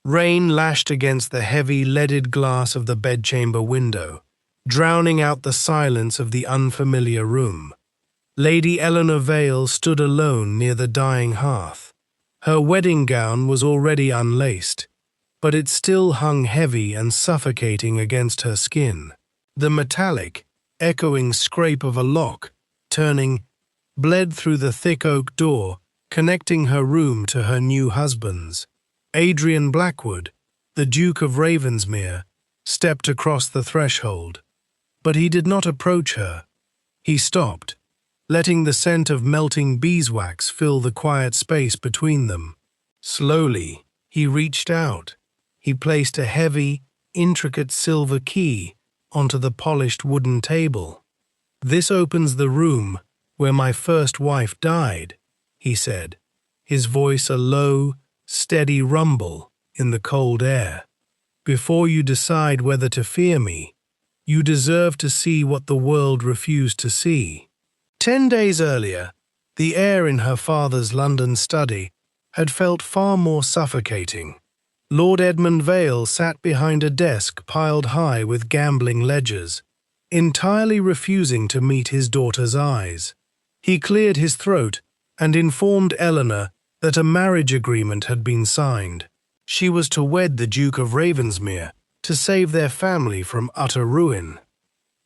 Rain lashed against the heavy, leaded glass of the bedchamber window, drowning out the silence of the unfamiliar room. Lady Eleanor Vale stood alone near the dying hearth. Her wedding gown was already unlaced, but it still hung heavy and suffocating against her skin. The metallic, echoing scrape of a lock, turning, bled through the thick oak door, connecting her room to her new husband's. Adrian Blackwood, the Duke of Ravensmere, stepped across the threshold, but he did not approach her. He stopped, letting the scent of melting beeswax fill the quiet space between them. Slowly, he reached out. He placed a heavy, intricate silver key onto the polished wooden table. "This opens the room where my first wife died," he said, his voice a low, steady rumble in the cold air. "Before you decide whether to fear me, you deserve to see what the world refused to see." 10 days earlier, the air in her father's London study had felt far more suffocating. Lord Edmund Vale sat behind a desk piled high with gambling ledgers, entirely refusing to meet his daughter's eyes. He cleared his throat and informed Eleanor that a marriage agreement had been signed. She was to wed the Duke of Ravensmere to save their family from utter ruin.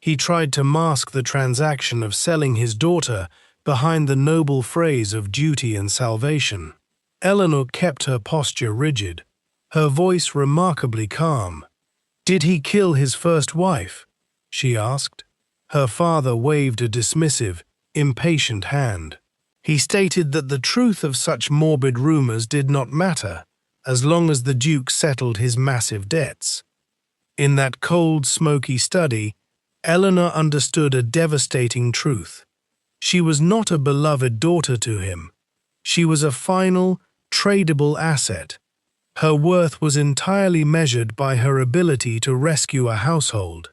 He tried to mask the transaction of selling his daughter behind the noble phrase of duty and salvation. Eleanor kept her posture rigid, her voice remarkably calm. "Did he kill his first wife?" she asked. Her father waved a dismissive, impatient hand. He stated that the truth of such morbid rumors did not matter, as long as the Duke settled his massive debts. In that cold, smoky study, Eleanor understood a devastating truth. She was not a beloved daughter to him. She was a final, tradable asset. Her worth was entirely measured by her ability to rescue a household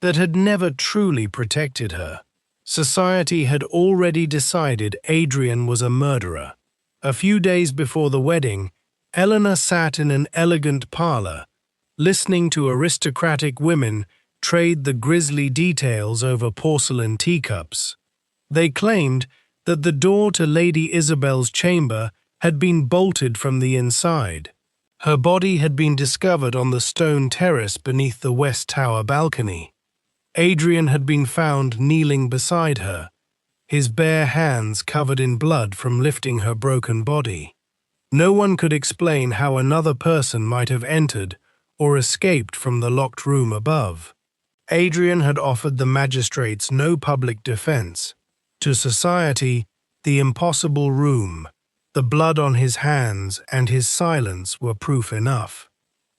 that had never truly protected her. Society had already decided Adrian was a murderer. A few days before the wedding, Eleanor sat in an elegant parlor, listening to aristocratic women trade the grisly details over porcelain teacups. They claimed that the door to Lady Isabel's chamber had been bolted from the inside. Her body had been discovered on the stone terrace beneath the West Tower balcony. Adrian had been found kneeling beside her, his bare hands covered in blood from lifting her broken body. No one could explain how another person might have entered or escaped from the locked room above. Adrian had offered the magistrates no public defense. To society, the impossible room, the blood on his hands, and his silence were proof enough.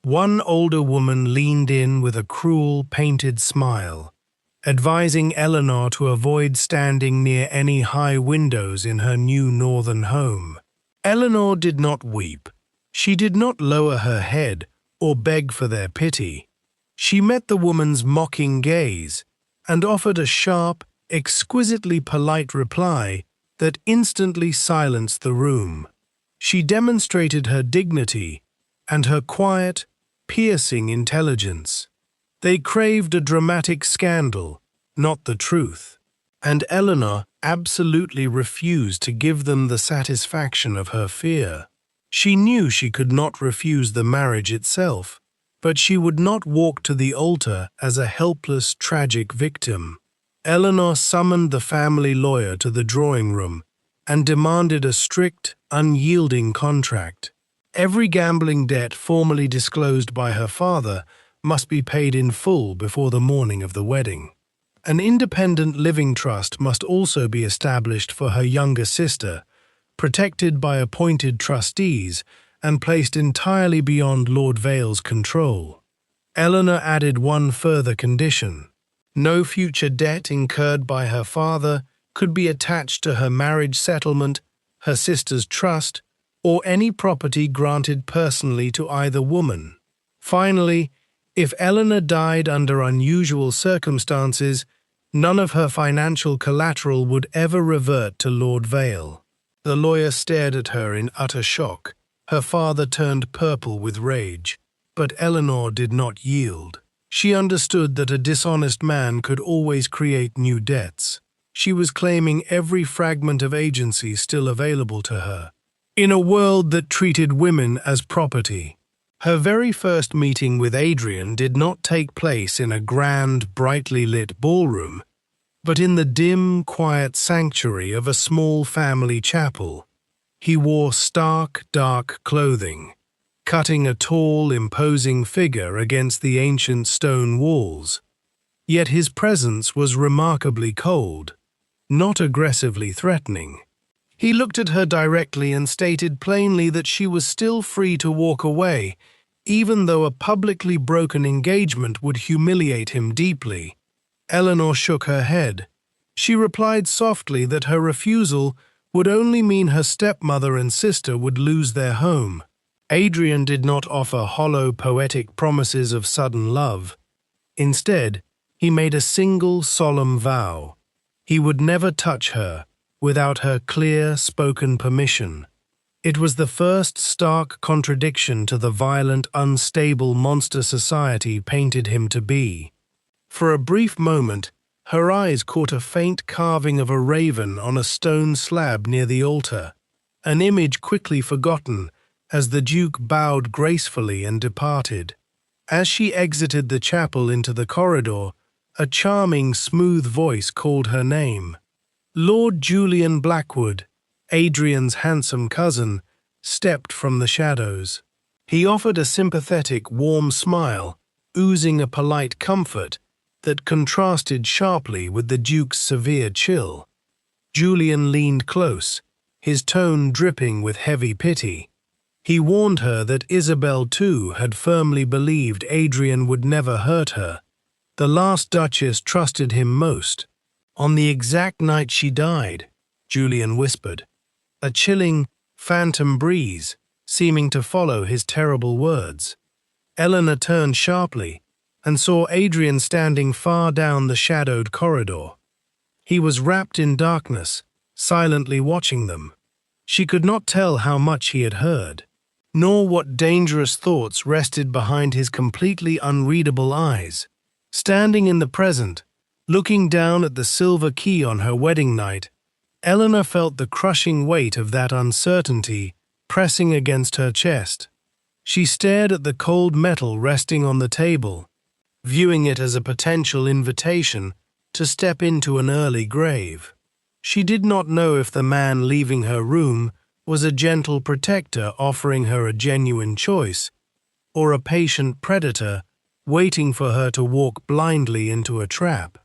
One older woman leaned in with a cruel, painted smile, advising Eleanor to avoid standing near any high windows in her new northern home. Eleanor did not weep. She did not lower her head or beg for their pity. She met the woman's mocking gaze and offered a sharp, exquisitely polite reply that instantly silenced the room. She demonstrated her dignity and her quiet, piercing intelligence. They craved a dramatic scandal, not the truth, and Eleanor absolutely refused to give them the satisfaction of her fear. She knew she could not refuse the marriage itself, but she would not walk to the altar as a helpless, tragic victim. Eleanor summoned the family lawyer to the drawing room and demanded a strict, unyielding contract. Every gambling debt formally disclosed by her father must be paid in full before the morning of the wedding. An independent living trust must also be established for her younger sister, protected by appointed trustees and placed entirely beyond Lord Vale's control. Eleanor added one further condition. No future debt incurred by her father could be attached to her marriage settlement, her sister's trust, or any property granted personally to either woman. Finally, if Eleanor died under unusual circumstances, none of her financial collateral would ever revert to Lord Vale. The lawyer stared at her in utter shock. Her father turned purple with rage, but Eleanor did not yield. She understood that a dishonest man could always create new debts. She was claiming every fragment of agency still available to her, in a world that treated women as property. Her very first meeting with Adrian did not take place in a grand, brightly lit ballroom, but in the dim, quiet sanctuary of a small family chapel. He wore stark, dark clothing, cutting a tall, imposing figure against the ancient stone walls. Yet his presence was remarkably cold, not aggressively threatening. He looked at her directly and stated plainly that she was still free to walk away, even though a publicly broken engagement would humiliate him deeply. Eleanor shook her head. She replied softly that her refusal would only mean her stepmother and sister would lose their home. Adrian did not offer hollow, poetic promises of sudden love. Instead, he made a single solemn vow. He would never touch her without her clear, spoken permission. It was the first stark contradiction to the violent, unstable monster society painted him to be. For a brief moment, her eyes caught a faint carving of a raven on a stone slab near the altar, an image quickly forgotten as the Duke bowed gracefully and departed. As she exited the chapel into the corridor, a charming, smooth voice called her name. Lord Julian Blackwood, Adrian's handsome cousin, stepped from the shadows. He offered a sympathetic, warm smile, oozing a polite comfort that contrasted sharply with the Duke's severe chill. Julian leaned close, his tone dripping with heavy pity. He warned her that Isabel, too, had firmly believed Adrian would never hurt her. The last Duchess trusted him most. On the exact night she died, Julian whispered, a chilling, phantom breeze seeming to follow his terrible words. Eleanor turned sharply and saw Adrian standing far down the shadowed corridor. He was wrapped in darkness, silently watching them. She could not tell how much he had heard, nor what dangerous thoughts rested behind his completely unreadable eyes. Standing in the present, looking down at the silver key on her wedding night, Eleanor felt the crushing weight of that uncertainty pressing against her chest. She stared at the cold metal resting on the table, viewing it as a potential invitation to step into an early grave. She did not know if the man leaving her room was a gentle protector offering her a genuine choice, or a patient predator waiting for her to walk blindly into a trap.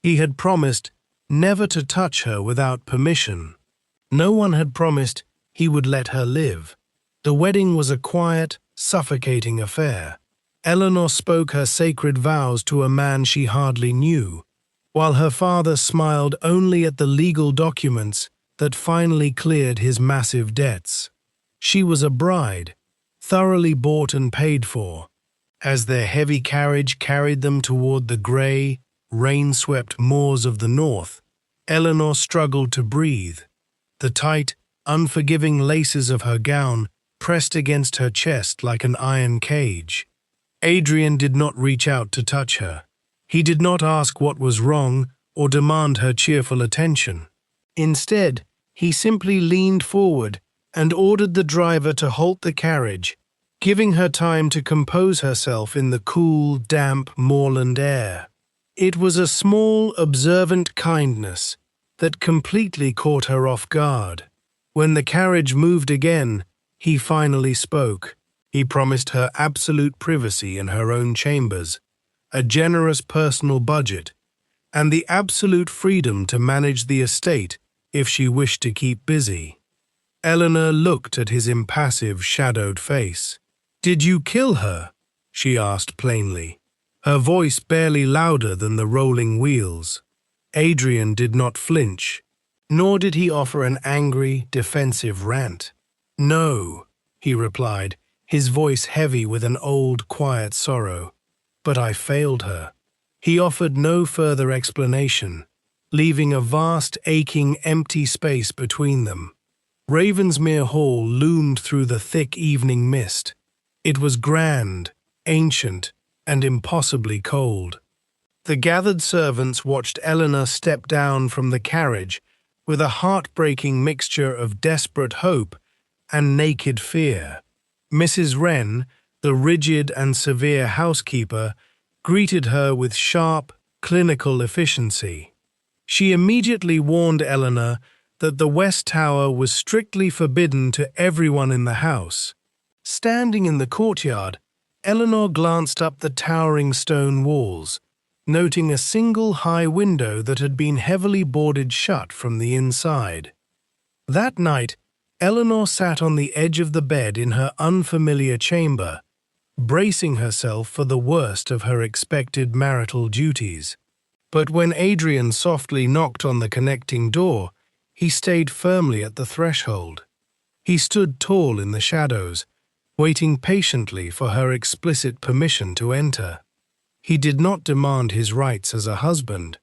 He had promised never to touch her without permission. No one had promised he would let her live. The wedding was a quiet, suffocating affair. Eleanor spoke her sacred vows to a man she hardly knew, while her father smiled only at the legal documents that finally cleared his massive debts. She was a bride, thoroughly bought and paid for. As their heavy carriage carried them toward the grey, rain-swept moors of the north, Eleanor struggled to breathe. The tight, unforgiving laces of her gown pressed against her chest like an iron cage. Adrian did not reach out to touch her. He did not ask what was wrong or demand her cheerful attention. Instead, he simply leaned forward and ordered the driver to halt the carriage, giving her time to compose herself in the cool, damp moorland air. It was a small, observant kindness that completely caught her off guard. When the carriage moved again, he finally spoke. He promised her absolute privacy in her own chambers, a generous personal budget, and the absolute freedom to manage the estate if she wished to keep busy. Eleanor looked at his impassive, shadowed face. "Did you kill her?" she asked plainly, her voice barely louder than the rolling wheels. Adrian did not flinch, nor did he offer an angry, defensive rant. "No," he replied, his voice heavy with an old, quiet sorrow. "But I failed her." He offered no further explanation, leaving a vast, aching, empty space between them. Ravensmere Hall loomed through the thick evening mist. It was grand, ancient, and impossibly cold. The gathered servants watched Eleanor step down from the carriage with a heartbreaking mixture of desperate hope and naked fear. Mrs. Wren, the rigid and severe housekeeper, greeted her with sharp, clinical efficiency. She immediately warned Eleanor that the West Tower was strictly forbidden to everyone in the house. Standing in the courtyard, Eleanor glanced up the towering stone walls, noting a single high window that had been heavily boarded shut from the inside. That night, Eleanor sat on the edge of the bed in her unfamiliar chamber, bracing herself for the worst of her expected marital duties. But when Adrian softly knocked on the connecting door, he stayed firmly at the threshold. He stood tall in the shadows, waiting patiently for her explicit permission to enter. He did not demand his rights as a husband.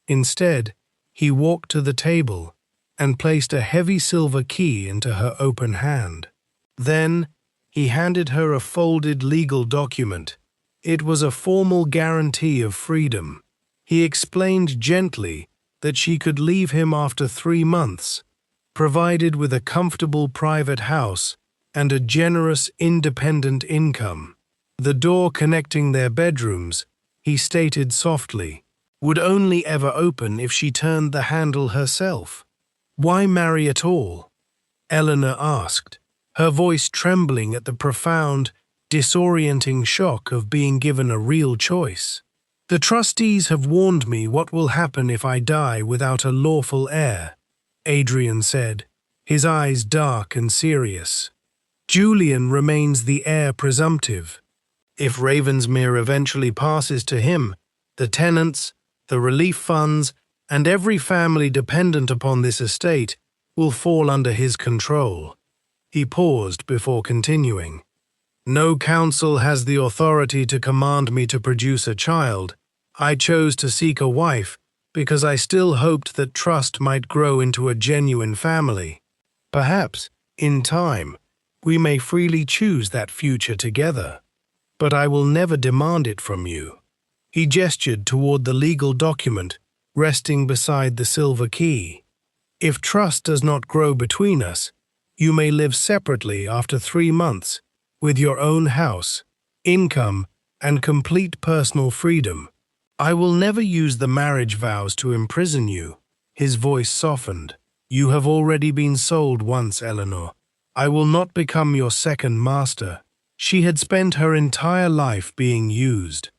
Instead, he walked to the table and placed a heavy silver key into her open hand. Then, he handed her a folded legal document. It was a formal guarantee of freedom. He explained gently that she could leave him after 3 months, provided with a comfortable private house and a generous independent income. The door connecting their bedrooms, he stated softly, would only ever open if she turned the handle herself. "Why marry at all?" Eleanor asked, her voice trembling at the profound, disorienting shock of being given a real choice. "The trustees have warned me what will happen if I die without a lawful heir," Adrian said, his eyes dark and serious. "Julian remains the heir presumptive. If Ravensmere eventually passes to him, the tenants, the relief funds, and every family dependent upon this estate will fall under his control." He paused before continuing. "No council has the authority to command me to produce a child. I chose to seek a wife because I still hoped that trust might grow into a genuine family. Perhaps, in time, we may freely choose that future together. But I will never demand it from you." He gestured toward the legal document resting beside the silver key. "If trust does not grow between us, you may live separately after 3 months, with your own house, income, and complete personal freedom. I will never use the marriage vows to imprison you." His voice softened. "You have already been sold once, Eleanor. I will not become your second master." She had spent her entire life being used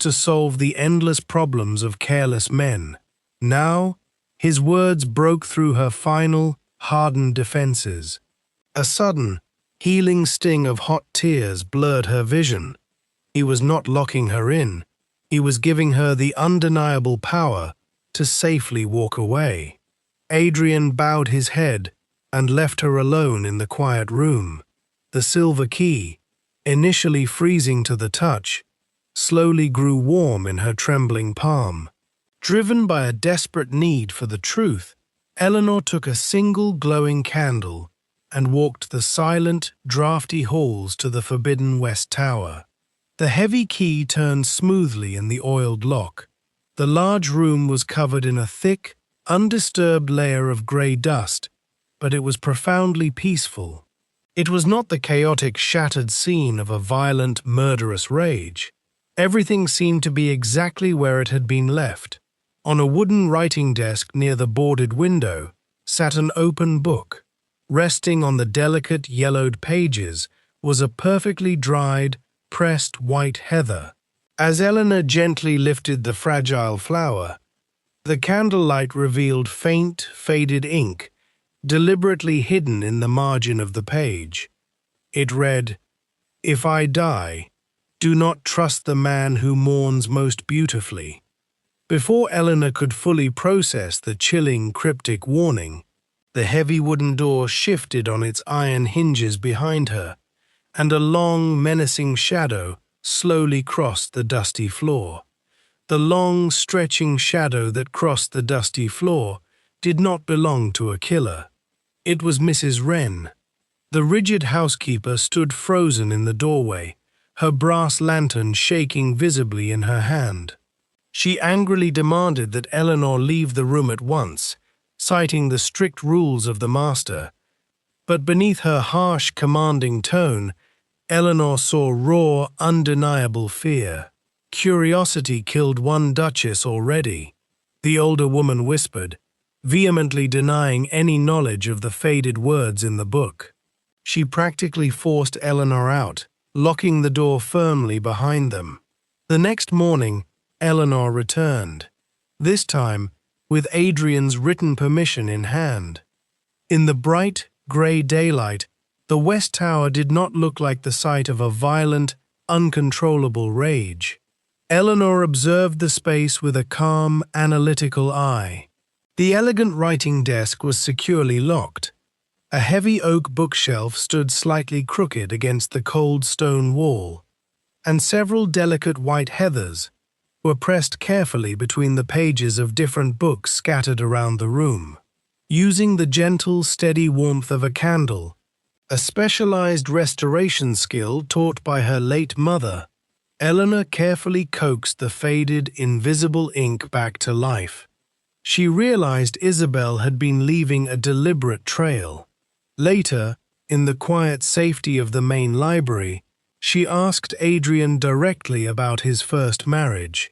to solve the endless problems of careless men. Now, his words broke through her final, hardened defenses. A sudden, healing sting of hot tears blurred her vision. He was not locking her in. He was giving her the undeniable power to safely walk away. Adrian bowed his head and left her alone in the quiet room. The silver key, initially freezing to the touch, slowly grew warm in her trembling palm. Driven by a desperate need for the truth, Eleanor took a single glowing candle and walked the silent, draughty halls to the forbidden West Tower. The heavy key turned smoothly in the oiled lock. The large room was covered in a thick, undisturbed layer of grey dust, but it was profoundly peaceful. It was not the chaotic, shattered scene of a violent, murderous rage. Everything seemed to be exactly where it had been left. On a wooden writing desk near the boarded window sat an open book. Resting on the delicate, yellowed pages was a perfectly dried, pressed white heather. As Eleanor gently lifted the fragile flower, the candlelight revealed faint, faded ink, deliberately hidden in the margin of the page. It read, "If I die, do not trust the man who mourns most beautifully." Before Eleanor could fully process the chilling, cryptic warning, the heavy wooden door shifted on its iron hinges behind her, and a long, menacing shadow slowly crossed the dusty floor. The long, stretching shadow that crossed the dusty floor did not belong to a killer. It was Mrs. Wren. The rigid housekeeper stood frozen in the doorway, her brass lantern shaking visibly in her hand. She angrily demanded that Eleanor leave the room at once, citing the strict rules of the master. But beneath her harsh, commanding tone, Eleanor saw raw, undeniable fear. Curiosity killed one duchess already, the older woman whispered, vehemently denying any knowledge of the faded words in the book. She practically forced Eleanor out, locking the door firmly behind them. The next morning, Eleanor returned, this time with Adrian's written permission in hand. In the bright, grey daylight, the West Tower did not look like the site of a violent, uncontrollable rage. Eleanor observed the space with a calm, analytical eye. The elegant writing desk was securely locked. A heavy oak bookshelf stood slightly crooked against the cold stone wall, and several delicate white heathers were pressed carefully between the pages of different books scattered around the room. Using the gentle, steady warmth of a candle, a specialized restoration skill taught by her late mother, Eleanor carefully coaxed the faded, invisible ink back to life. She realized Isabel had been leaving a deliberate trail. Later, in the quiet safety of the main library, she asked Adrian directly about his first marriage.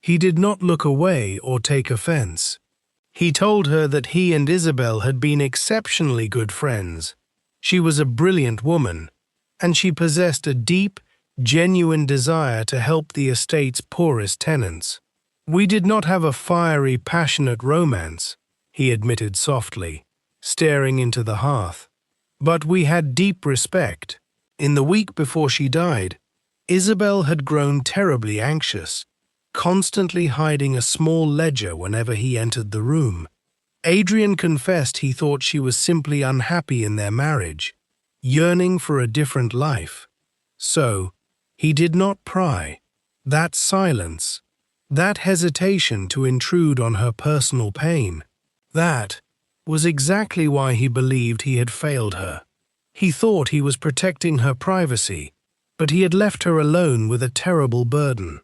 He did not look away or take offense. He told her that he and Isabel had been exceptionally good friends. She was a brilliant woman, and she possessed a deep, genuine desire to help the estate's poorest tenants. "We did not have a fiery, passionate romance," he admitted softly, staring into the hearth. "But we had deep respect. In the week before she died, Isabel had grown terribly anxious, constantly hiding a small ledger whenever he entered the room. Adrian confessed he thought she was simply unhappy in their marriage, yearning for a different life. So, he did not pry. That silence, that hesitation to intrude on her personal pain, that was exactly why he believed he had failed her. He thought he was protecting her privacy, but he had left her alone with a terrible burden.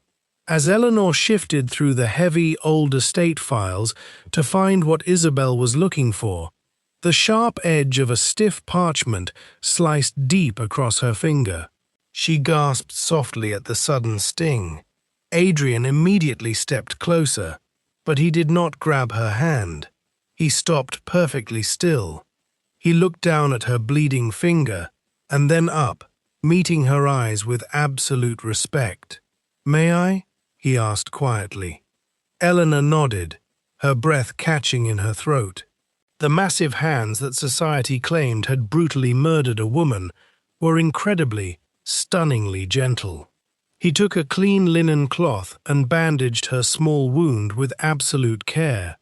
As Eleanor shifted through the heavy, old estate files to find what Isabel was looking for, the sharp edge of a stiff parchment sliced deep across her finger. She gasped softly at the sudden sting. Adrian immediately stepped closer, but he did not grab her hand. He stopped perfectly still. He looked down at her bleeding finger, and then up, meeting her eyes with absolute respect. "May I?" he asked quietly. Eleanor nodded, her breath catching in her throat. The massive hands that society claimed had brutally murdered a woman were incredibly, stunningly gentle. He took a clean linen cloth and bandaged her small wound with absolute care.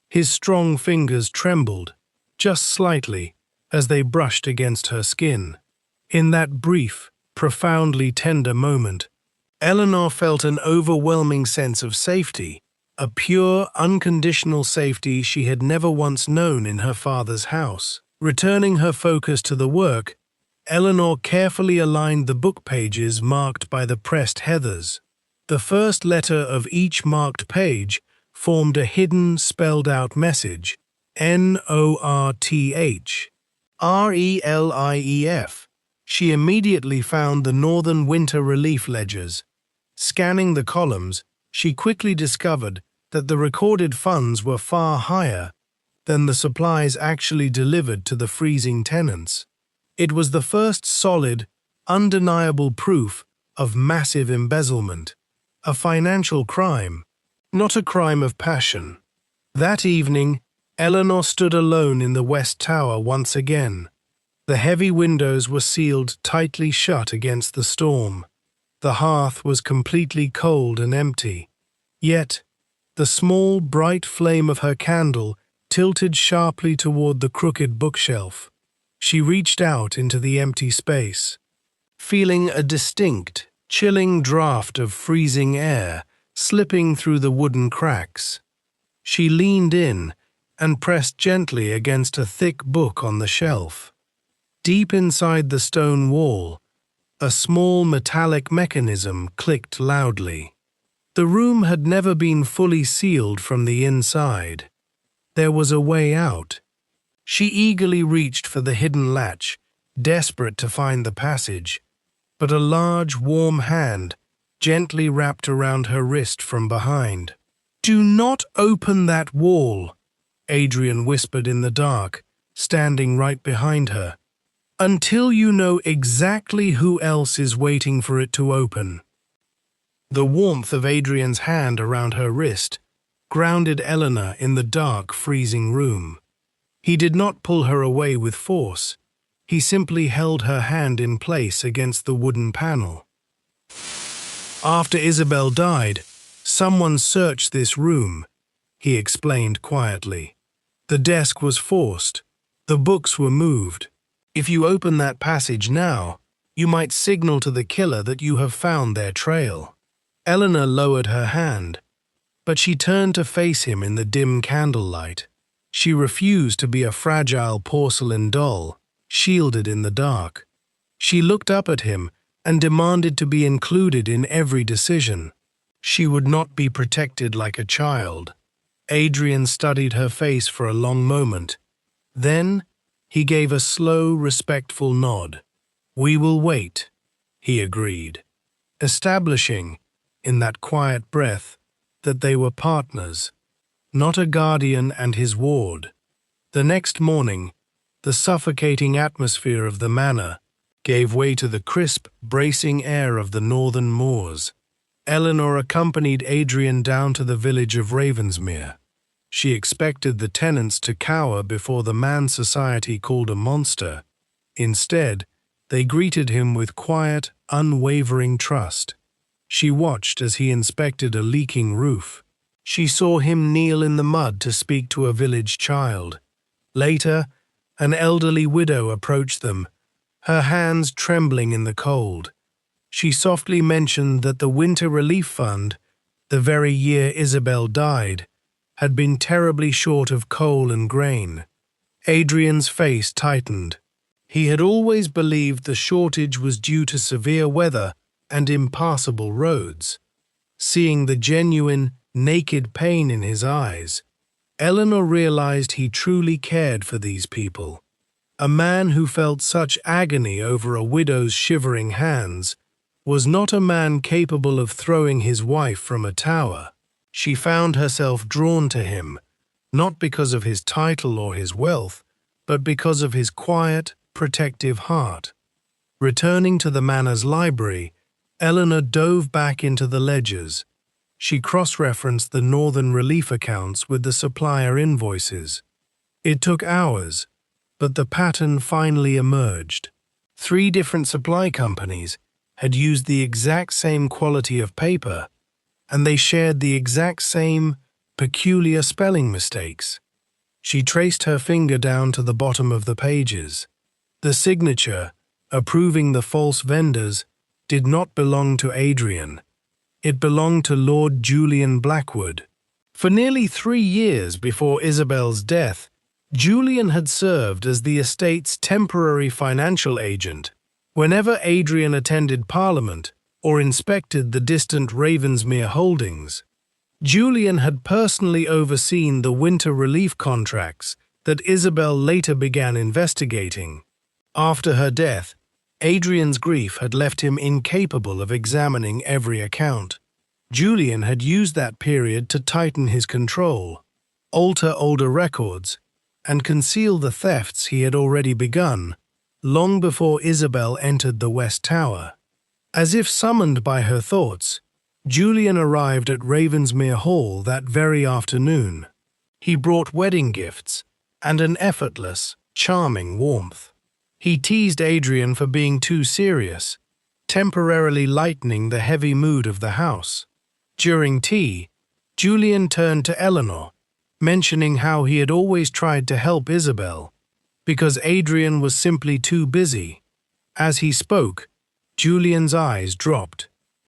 His strong fingers trembled, just slightly, as they brushed against her skin. In that brief, profoundly tender moment, Eleanor felt an overwhelming sense of safety, a pure, unconditional safety she had never once known in her father's house. Returning her focus to the work, Eleanor carefully aligned the book pages marked by the pressed heathers. The first letter of each marked page formed a hidden, spelled-out message, North, Relief. She immediately found the Northern Winter Relief ledgers. Scanning the columns, she quickly discovered that the recorded funds were far higher than the supplies actually delivered to the freezing tenants. It was the first solid, undeniable proof of massive embezzlement, a financial crime, not a crime of passion. That evening, Eleanor stood alone in the West Tower once again. The heavy windows were sealed tightly shut against the storm. The hearth was completely cold and empty. Yet, the small, bright flame of her candle tilted sharply toward the crooked bookshelf. She reached out into the empty space, feeling a distinct, chilling draft of freezing air slipping through the wooden cracks. She leaned in and pressed gently against a thick book on the shelf. Deep inside the stone wall, a small metallic mechanism clicked loudly. The room had never been fully sealed from the inside. There was a way out. She eagerly reached for the hidden latch, desperate to find the passage, but a large, warm hand gently wrapped around her wrist from behind. "Do not open that wall," Adrian whispered in the dark, standing right behind her, "until you know exactly who else is waiting for it to open." The warmth of Adrian's hand around her wrist grounded Eleanor in the dark, freezing room. He did not pull her away with force. He simply held her hand in place against the wooden panel. "After Isabel died, someone searched this room," he explained quietly. "The desk was forced. The books were moved. If you open that passage now, you might signal to the killer that you have found their trail." Eleanor lowered her hand, but she turned to face him in the dim candlelight. She refused to be a fragile porcelain doll, shielded in the dark. She looked up at him and demanded to be included in every decision. She would not be protected like a child. Adrian studied her face for a long moment. Then he gave a slow, respectful nod. "We will wait," he agreed, establishing, in that quiet breath, that they were partners, not a guardian and his ward. The next morning, the suffocating atmosphere of the manor gave way to the crisp, bracing air of the northern moors. Eleanor accompanied Adrian down to the village of Ravensmere. She expected the tenants to cower before the man society called a monster. Instead, they greeted him with quiet, unwavering trust. She watched as he inspected a leaking roof. She saw him kneel in the mud to speak to a village child. Later, an elderly widow approached them, her hands trembling in the cold. She softly mentioned that the Winter Relief Fund, the very year Isabel died, had been terribly short of coal and grain. Adrian's face tightened. He had always believed the shortage was due to severe weather and impassable roads. Seeing the genuine, naked pain in his eyes, Eleanor realized he truly cared for these people. A man who felt such agony over a widow's shivering hands was not a man capable of throwing his wife from a tower. She found herself drawn to him, not because of his title or his wealth, but because of his quiet, protective heart. Returning to the manor's library, Eleanor dove back into the ledgers. She cross-referenced the Northern Relief accounts with the supplier invoices. It took hours, but the pattern finally emerged. 3 different supply companies had used the exact same quality of paper, and they shared the exact same peculiar spelling mistakes. She traced her finger down to the bottom of the pages. The signature, approving the false vendors, did not belong to Adrian. It belonged to Lord Julian Blackwood. For nearly 3 years before Isabel's death, Julian had served as the estate's temporary financial agent. Whenever Adrian attended Parliament or inspected the distant Ravensmere holdings, Julian had personally overseen the winter relief contracts that Isabel later began investigating. After her death, Adrian's grief had left him incapable of examining every account. Julian had used that period to tighten his control, alter older records, and conceal the thefts he had already begun, long before Isabel entered the West Tower. As if summoned by her thoughts, Julian arrived at Ravensmere Hall that very afternoon. He brought wedding gifts and an effortless, charming warmth. He teased Adrian for being too serious, temporarily lightening the heavy mood of the house. During tea, Julian turned to Eleanor, mentioning how he had always tried to help Isabel, because Adrian was simply too busy. As he spoke, Julian's eyes dropped.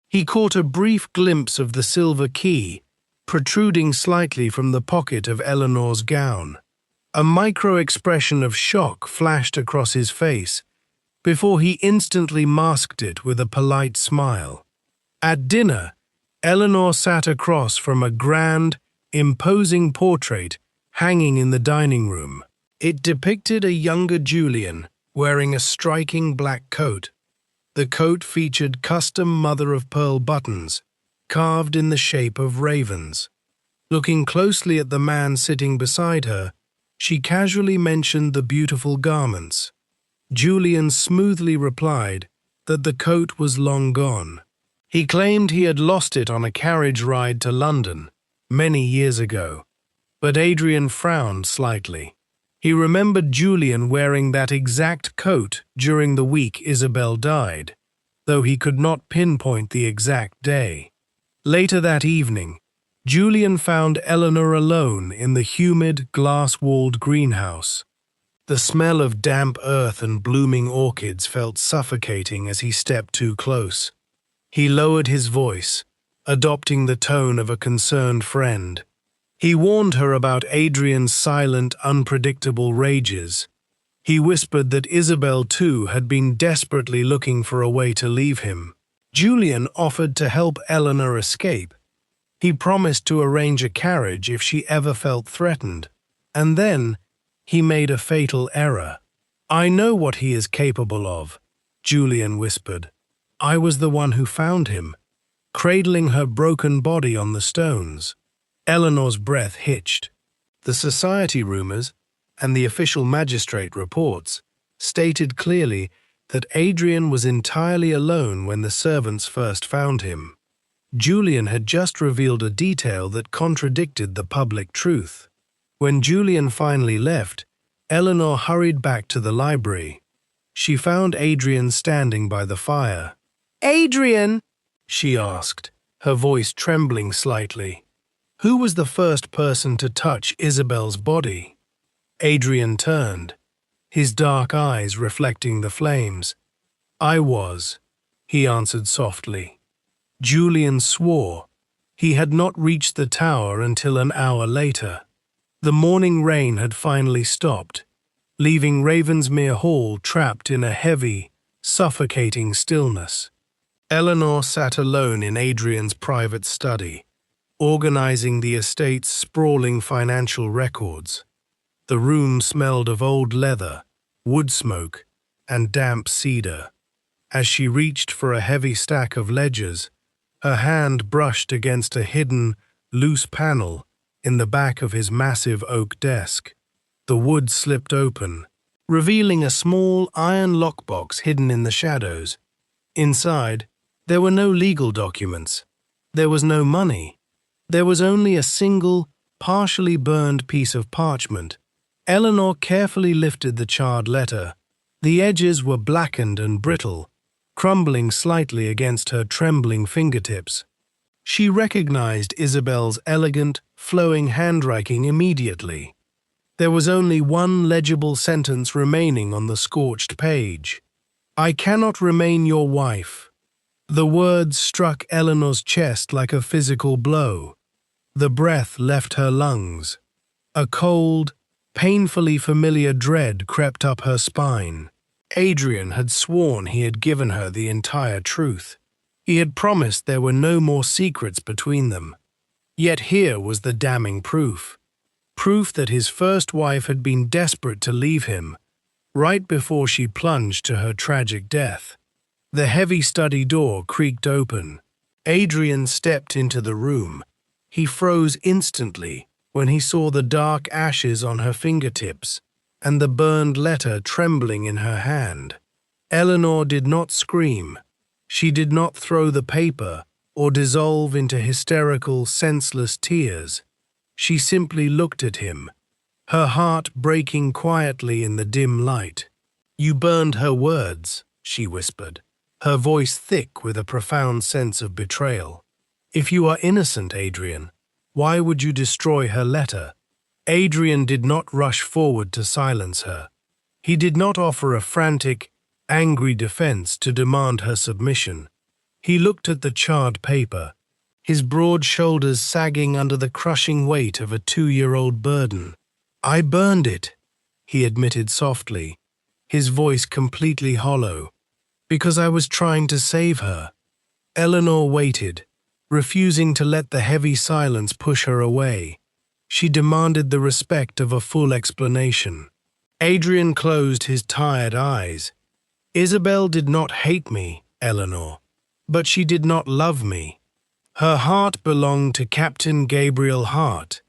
He caught a brief glimpse of the silver key, protruding slightly from the pocket of Eleanor's gown. A micro-expression of shock flashed across his face before he instantly masked it with a polite smile. At dinner, Eleanor sat across from a grand, imposing portrait hanging in the dining room. It depicted a younger Julian wearing a striking black coat. The coat featured custom mother-of-pearl buttons carved in the shape of ravens. Looking closely at the man sitting beside her, she casually mentioned the beautiful garments. Julian smoothly replied that the coat was long gone. He claimed he had lost it on a carriage ride to London many years ago, but Adrian frowned slightly. He remembered Julian wearing that exact coat during the week Isabel died, though he could not pinpoint the exact day. Later that evening, Julian found Eleanor alone in the humid, glass-walled greenhouse. The smell of damp earth and blooming orchids felt suffocating as he stepped too close. He lowered his voice, adopting the tone of a concerned friend. He warned her about Adrian's silent, unpredictable rages. He whispered that Isabel, too, had been desperately looking for a way to leave him. Julian offered to help Eleanor escape. He promised to arrange a carriage if she ever felt threatened. And then he made a fatal error. "I know what he is capable of," Julian whispered. "I was the one who found him, cradling her broken body on the stones." Eleanor's breath hitched. The society rumors and the official magistrate reports stated clearly that Adrian was entirely alone when the servants first found him. Julian had just revealed a detail that contradicted the public truth. When Julian finally left, Eleanor hurried back to the library. She found Adrian standing by the fire. "Adrian?" she asked, her voice trembling slightly. "Who was the first person to touch Isabel's body?" Adrian turned, his dark eyes reflecting the flames. "I was," he answered softly. Julian swore. He had not reached the tower until an hour later. The morning rain had finally stopped, leaving Ravensmere Hall trapped in a heavy, suffocating stillness. Eleanor sat alone in Adrian's private study, organizing the estate's sprawling financial records. The room smelled of old leather, wood smoke, and damp cedar. As she reached for a heavy stack of ledgers, her hand brushed against a hidden, loose panel in the back of his massive oak desk. The wood slipped open, revealing a small iron lockbox hidden in the shadows. Inside, there were no legal documents. There was no money. There was only a single, partially burned piece of parchment. Eleanor carefully lifted the charred letter. The edges were blackened and brittle, crumbling slightly against her trembling fingertips. She recognized Isabel's elegant, flowing handwriting immediately. There was only one legible sentence remaining on the scorched page. "I cannot remain your wife." The words struck Eleanor's chest like a physical blow. The breath left her lungs. A cold, painfully familiar dread crept up her spine. Adrian had sworn he had given her the entire truth. He had promised there were no more secrets between them. Yet here was the damning proof. Proof that his first wife had been desperate to leave him, right before she plunged to her tragic death. The heavy study door creaked open. Adrian stepped into the room. He froze instantly when he saw the dark ashes on her fingertips and the burned letter trembling in her hand. Eleanor did not scream. She did not throw the paper or dissolve into hysterical, senseless tears. She simply looked at him, her heart breaking quietly in the dim light. "You burned her words," she whispered, her voice thick with a profound sense of betrayal. "If you are innocent, Adrian, why would you destroy her letter?" Adrian did not rush forward to silence her. He did not offer a frantic, angry defense to demand her submission. He looked at the charred paper, his broad shoulders sagging under the crushing weight of a 2-year-old burden. "I burned it," he admitted softly, his voice completely hollow, "because I was trying to save her." Eleanor waited, refusing to let the heavy silence push her away. She demanded the respect of a full explanation. Adrian closed his tired eyes. "Isabel did not hate me, Eleanor, but she did not love me. Her heart belonged to Captain Gabriel Hart,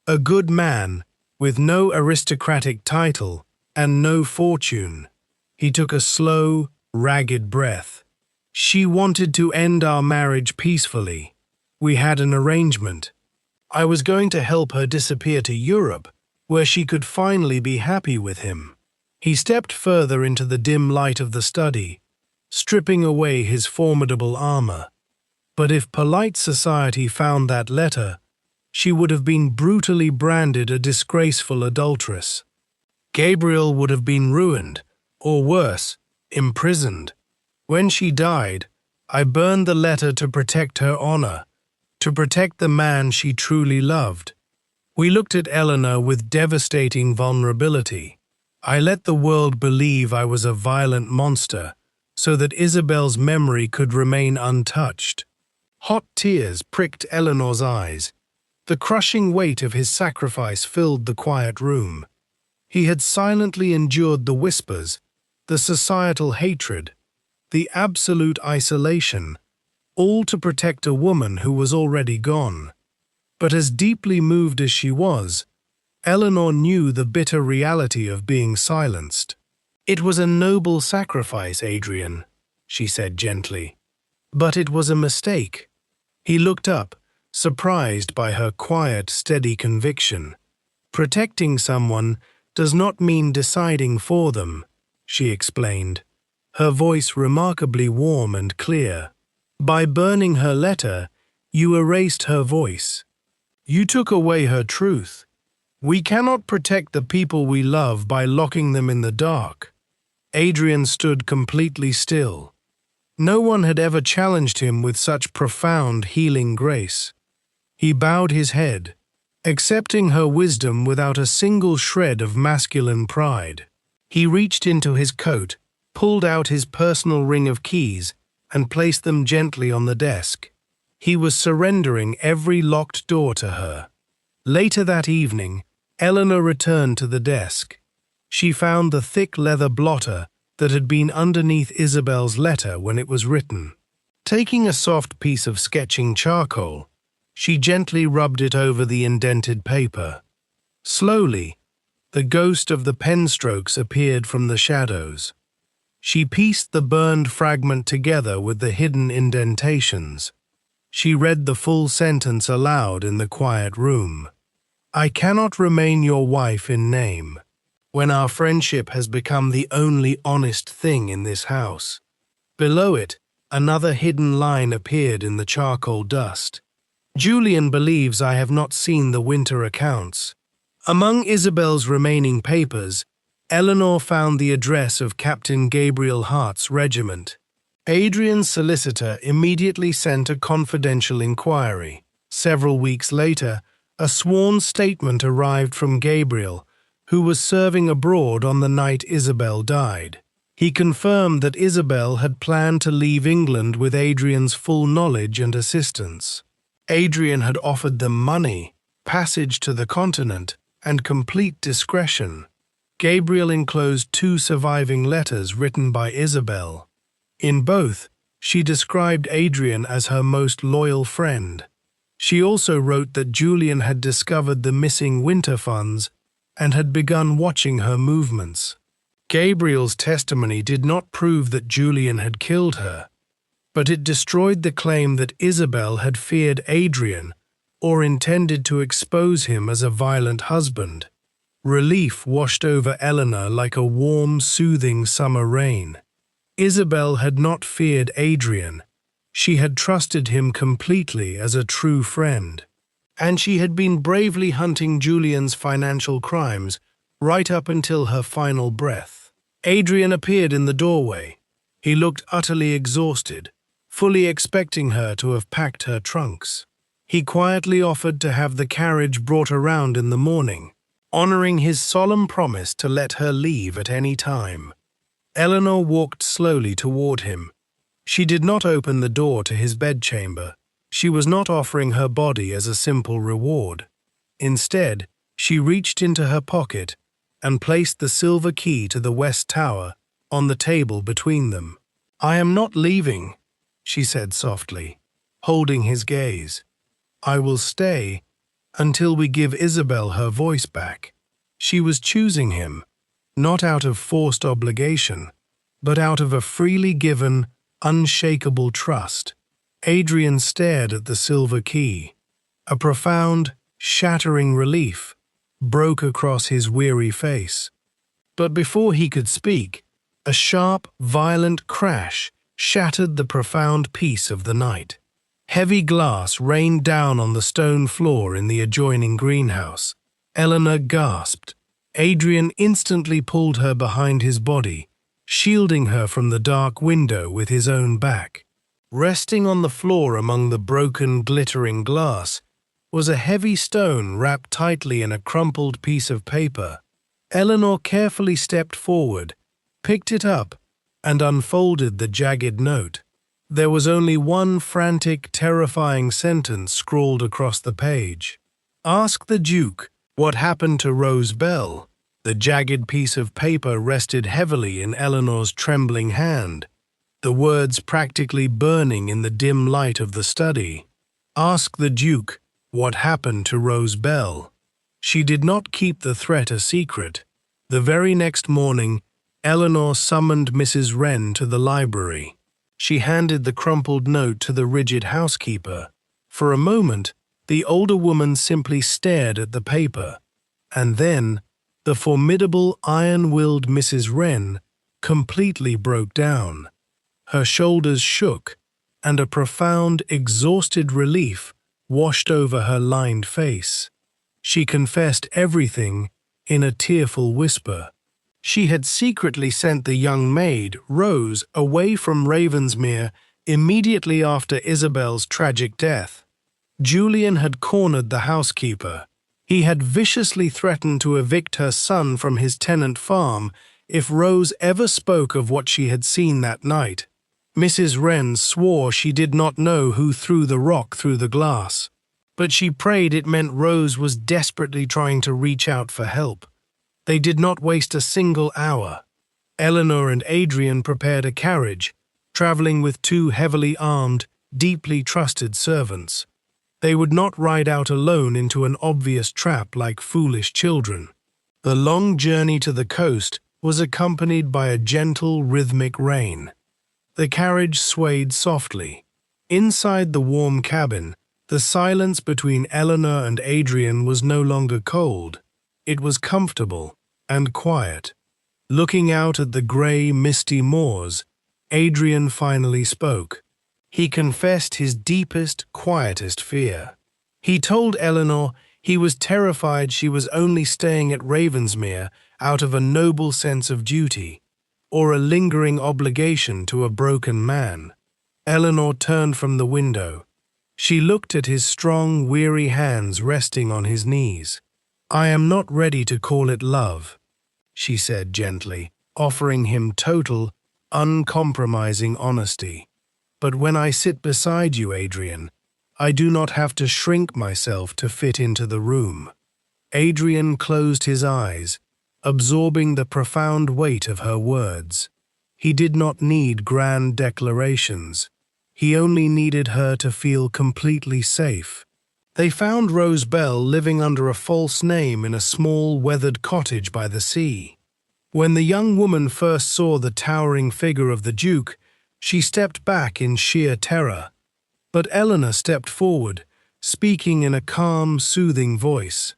a good man with no aristocratic title and no fortune." He took a slow, ragged breath. "She wanted to end our marriage peacefully. We had an arrangement. I was going to help her disappear to Europe, where she could finally be happy with him." He stepped further into the dim light of the study, stripping away his formidable armor. But if polite society found that letter, she would have been brutally branded a disgraceful adulteress. Gabriel would have been ruined, or worse, imprisoned. When she died, I burned the letter to protect her honor, to protect the man she truly loved. We looked at Eleanor with devastating vulnerability. I let the world believe I was a violent monster, so that Isabel's memory could remain untouched. Hot tears pricked Eleanor's eyes. The crushing weight of his sacrifice filled the quiet room. He had silently endured the whispers, the societal hatred, the absolute isolation, all to protect a woman who was already gone. But as deeply moved as she was, Eleanor knew the bitter reality of being silenced. "It was a noble sacrifice, Adrian," she said gently. "But it was a mistake." He looked up, surprised by her quiet, steady conviction. "Protecting someone does not mean deciding for them," she explained, her voice remarkably warm and clear. "By burning her letter, you erased her voice. You took away her truth. We cannot protect the people we love by locking them in the dark." Adrian stood completely still. No one had ever challenged him with such profound, healing grace. He bowed his head, accepting her wisdom without a single shred of masculine pride. He reached into his coat, pulled out his personal ring of keys, and placed them gently on the desk. He was surrendering every locked door to her. Later that evening, Eleanor returned to the desk. She found the thick leather blotter that had been underneath Isabel's letter when it was written. Taking a soft piece of sketching charcoal, she gently rubbed it over the indented paper. Slowly, the ghost of the pen strokes appeared from the shadows. She pieced the burned fragment together with the hidden indentations. She read the full sentence aloud in the quiet room. "I cannot remain your wife in name, when our friendship has become the only honest thing in this house." Below it, another hidden line appeared in the charcoal dust. "Julian believes I have not seen the winter accounts." Among Isabel's remaining papers, Eleanor found the address of Captain Gabriel Hart's regiment. Adrian's solicitor immediately sent a confidential inquiry. Several weeks later, a sworn statement arrived from Gabriel, who was serving abroad on the night Isabel died. He confirmed that Isabel had planned to leave England with Adrian's full knowledge and assistance. Adrian had offered them money, passage to the continent, and complete discretion. Gabriel enclosed 2 surviving letters written by Isabel. In both, she described Adrian as her most loyal friend. She also wrote that Julian had discovered the missing winter funds and had begun watching her movements. Gabriel's testimony did not prove that Julian had killed her, but it destroyed the claim that Isabel had feared Adrian or intended to expose him as a violent husband. Relief washed over Eleanor like a warm, soothing summer rain. Isabel had not feared Adrian. She had trusted him completely as a true friend. And she had been bravely hunting Julian's financial crimes right up until her final breath. Adrian appeared in the doorway. He looked utterly exhausted, fully expecting her to have packed her trunks. He quietly offered to have the carriage brought around in the morning, honoring his solemn promise to let her leave at any time. Eleanor walked slowly toward him. She did not open the door to his bedchamber. She was not offering her body as a simple reward. Instead, she reached into her pocket and placed the silver key to the West Tower on the table between them. "I am not leaving," she said softly, holding his gaze. "I will stay until we give Isabel her voice back." She was choosing him, not out of forced obligation, but out of a freely given, unshakable trust. Adrian stared at the silver key. A profound, shattering relief broke across his weary face. But before he could speak, a sharp, violent crash shattered the profound peace of the night. Heavy glass rained down on the stone floor in the adjoining greenhouse. Eleanor gasped. Adrian instantly pulled her behind his body, shielding her from the dark window with his own back. Resting on the floor among the broken, glittering glass was a heavy stone wrapped tightly in a crumpled piece of paper. Eleanor carefully stepped forward, picked it up, and unfolded the jagged note. There was only one frantic, terrifying sentence scrawled across the page. "Ask the Duke what happened to Rose Bell." The jagged piece of paper rested heavily in Eleanor's trembling hand, the words practically burning in the dim light of the study. "Ask the Duke what happened to Rose Bell." She did not keep the threat a secret. The very next morning, Eleanor summoned Mrs. Wren to the library. She handed the crumpled note to the rigid housekeeper. For a moment, the older woman simply stared at the paper, and then the formidable, iron-willed Mrs. Wren completely broke down. Her shoulders shook, and a profound, exhausted relief washed over her lined face. She confessed everything in a tearful whisper. She had secretly sent the young maid, Rose, away from Ravensmere immediately after Isabel's tragic death. Julian had cornered the housekeeper. He had viciously threatened to evict her son from his tenant farm if Rose ever spoke of what she had seen that night. Mrs. Wren swore she did not know who threw the rock through the glass, but she prayed it meant Rose was desperately trying to reach out for help. They did not waste a single hour. Eleanor and Adrian prepared a carriage, traveling with two heavily armed, deeply trusted servants. They would not ride out alone into an obvious trap like foolish children. The long journey to the coast was accompanied by a gentle, rhythmic rain. The carriage swayed softly. Inside the warm cabin, the silence between Eleanor and Adrian was no longer cold. It was comfortable and quiet. Looking out at the grey, misty moors, Adrian finally spoke. He confessed his deepest, quietest fear. He told Eleanor he was terrified she was only staying at Ravensmere out of a noble sense of duty, or a lingering obligation to a broken man. Eleanor turned from the window. She looked at his strong, weary hands resting on his knees. "I am not ready to call it love," she said gently, offering him total, uncompromising honesty. "But when I sit beside you, Adrian, I do not have to shrink myself to fit into the room." Adrian closed his eyes, absorbing the profound weight of her words. He did not need grand declarations. He only needed her to feel completely safe. They found Rose Bell living under a false name in a small, weathered cottage by the sea. When the young woman first saw the towering figure of the Duke, she stepped back in sheer terror. But Eleanor stepped forward, speaking in a calm, soothing voice.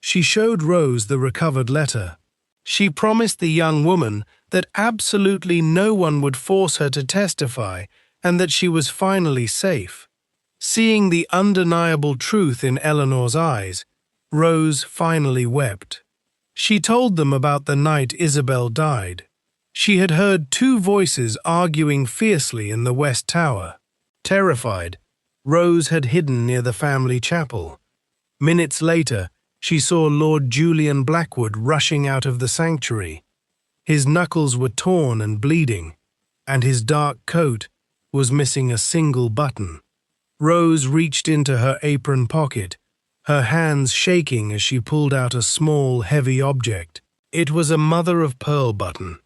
She showed Rose the recovered letter. She promised the young woman that absolutely no one would force her to testify and that she was finally safe. Seeing the undeniable truth in Eleanor's eyes, Rose finally wept. She told them about the night Isabel died. She had heard two voices arguing fiercely in the West Tower. Terrified, Rose had hidden near the family chapel. Minutes later, she saw Lord Julian Blackwood rushing out of the sanctuary. His knuckles were torn and bleeding, and his dark coat was missing a single button. Rose reached into her apron pocket, her hands shaking as she pulled out a small, heavy object. It was a mother-of-pearl button,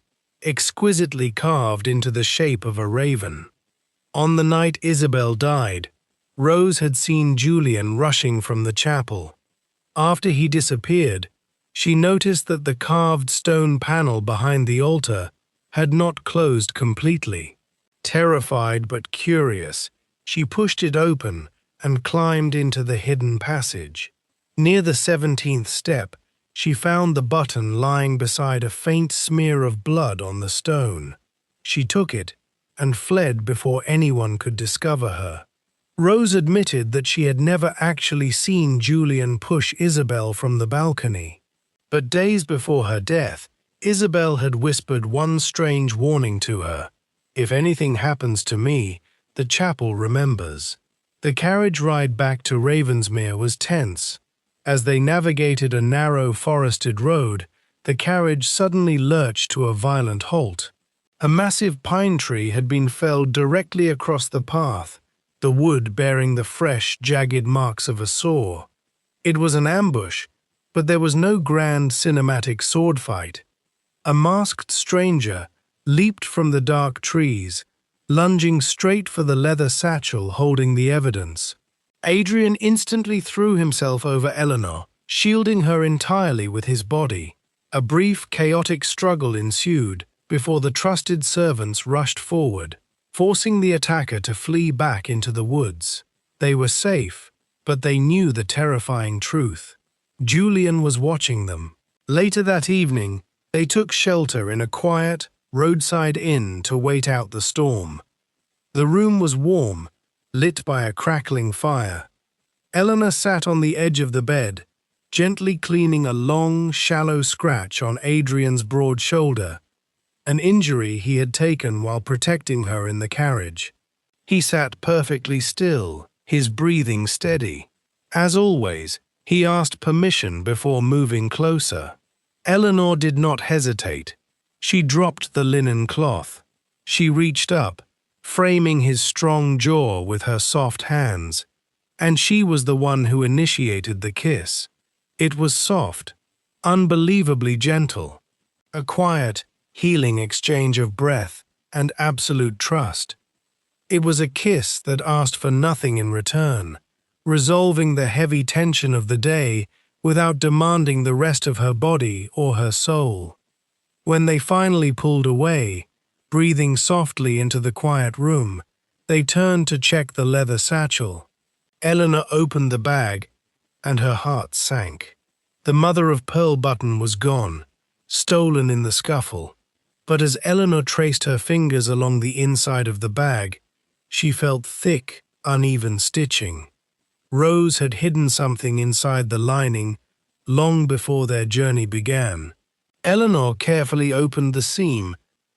exquisitely carved into the shape of a raven. On the night Isabel died, Rose had seen Julian rushing from the chapel. After he disappeared, she noticed that the carved stone panel behind the altar had not closed completely. Terrified but curious, she pushed it open and climbed into the hidden passage. Near the 17th step, she found the button lying beside a faint smear of blood on the stone. She took it and fled before anyone could discover her. Rose admitted that she had never actually seen Julian push Isabel from the balcony. But days before her death, Isabel had whispered one strange warning to her: "If anything happens to me, the chapel remembers." The carriage ride back to Ravensmere was tense. As they navigated a narrow forested road, the carriage suddenly lurched to a violent halt. A massive pine tree had been felled directly across the path, the wood bearing the fresh, jagged marks of a saw. It was an ambush, but there was no grand cinematic sword fight. A masked stranger leaped from the dark trees, lunging straight for the leather satchel holding the evidence. Adrian instantly threw himself over Eleanor, shielding her entirely with his body. A brief, chaotic struggle ensued before the trusted servants rushed forward, forcing the attacker to flee back into the woods. They were safe, but they knew the terrifying truth. Julian was watching them. Later that evening, they took shelter in a quiet, roadside inn to wait out the storm. The room was warm, lit by a crackling fire. Eleanor sat on the edge of the bed, gently cleaning a long, shallow scratch on Adrian's broad shoulder, an injury he had taken while protecting her in the carriage. He sat perfectly still, his breathing steady. As always, he asked permission before moving closer. Eleanor did not hesitate. She dropped the linen cloth. She reached up, framing his strong jaw with her soft hands, and she was the one who initiated the kiss. It was soft, unbelievably gentle, a quiet, healing exchange of breath and absolute trust. It was a kiss that asked for nothing in return, resolving the heavy tension of the day without demanding the rest of her body or her soul. When they finally pulled away, breathing softly into the quiet room, they turned to check the leather satchel. Eleanor opened the bag, and her heart sank. The mother-of-pearl button was gone, stolen in the scuffle, but as Eleanor traced her fingers along the inside of the bag, she felt thick, uneven stitching. Rose had hidden something inside the lining long before their journey began. Eleanor carefully opened the seam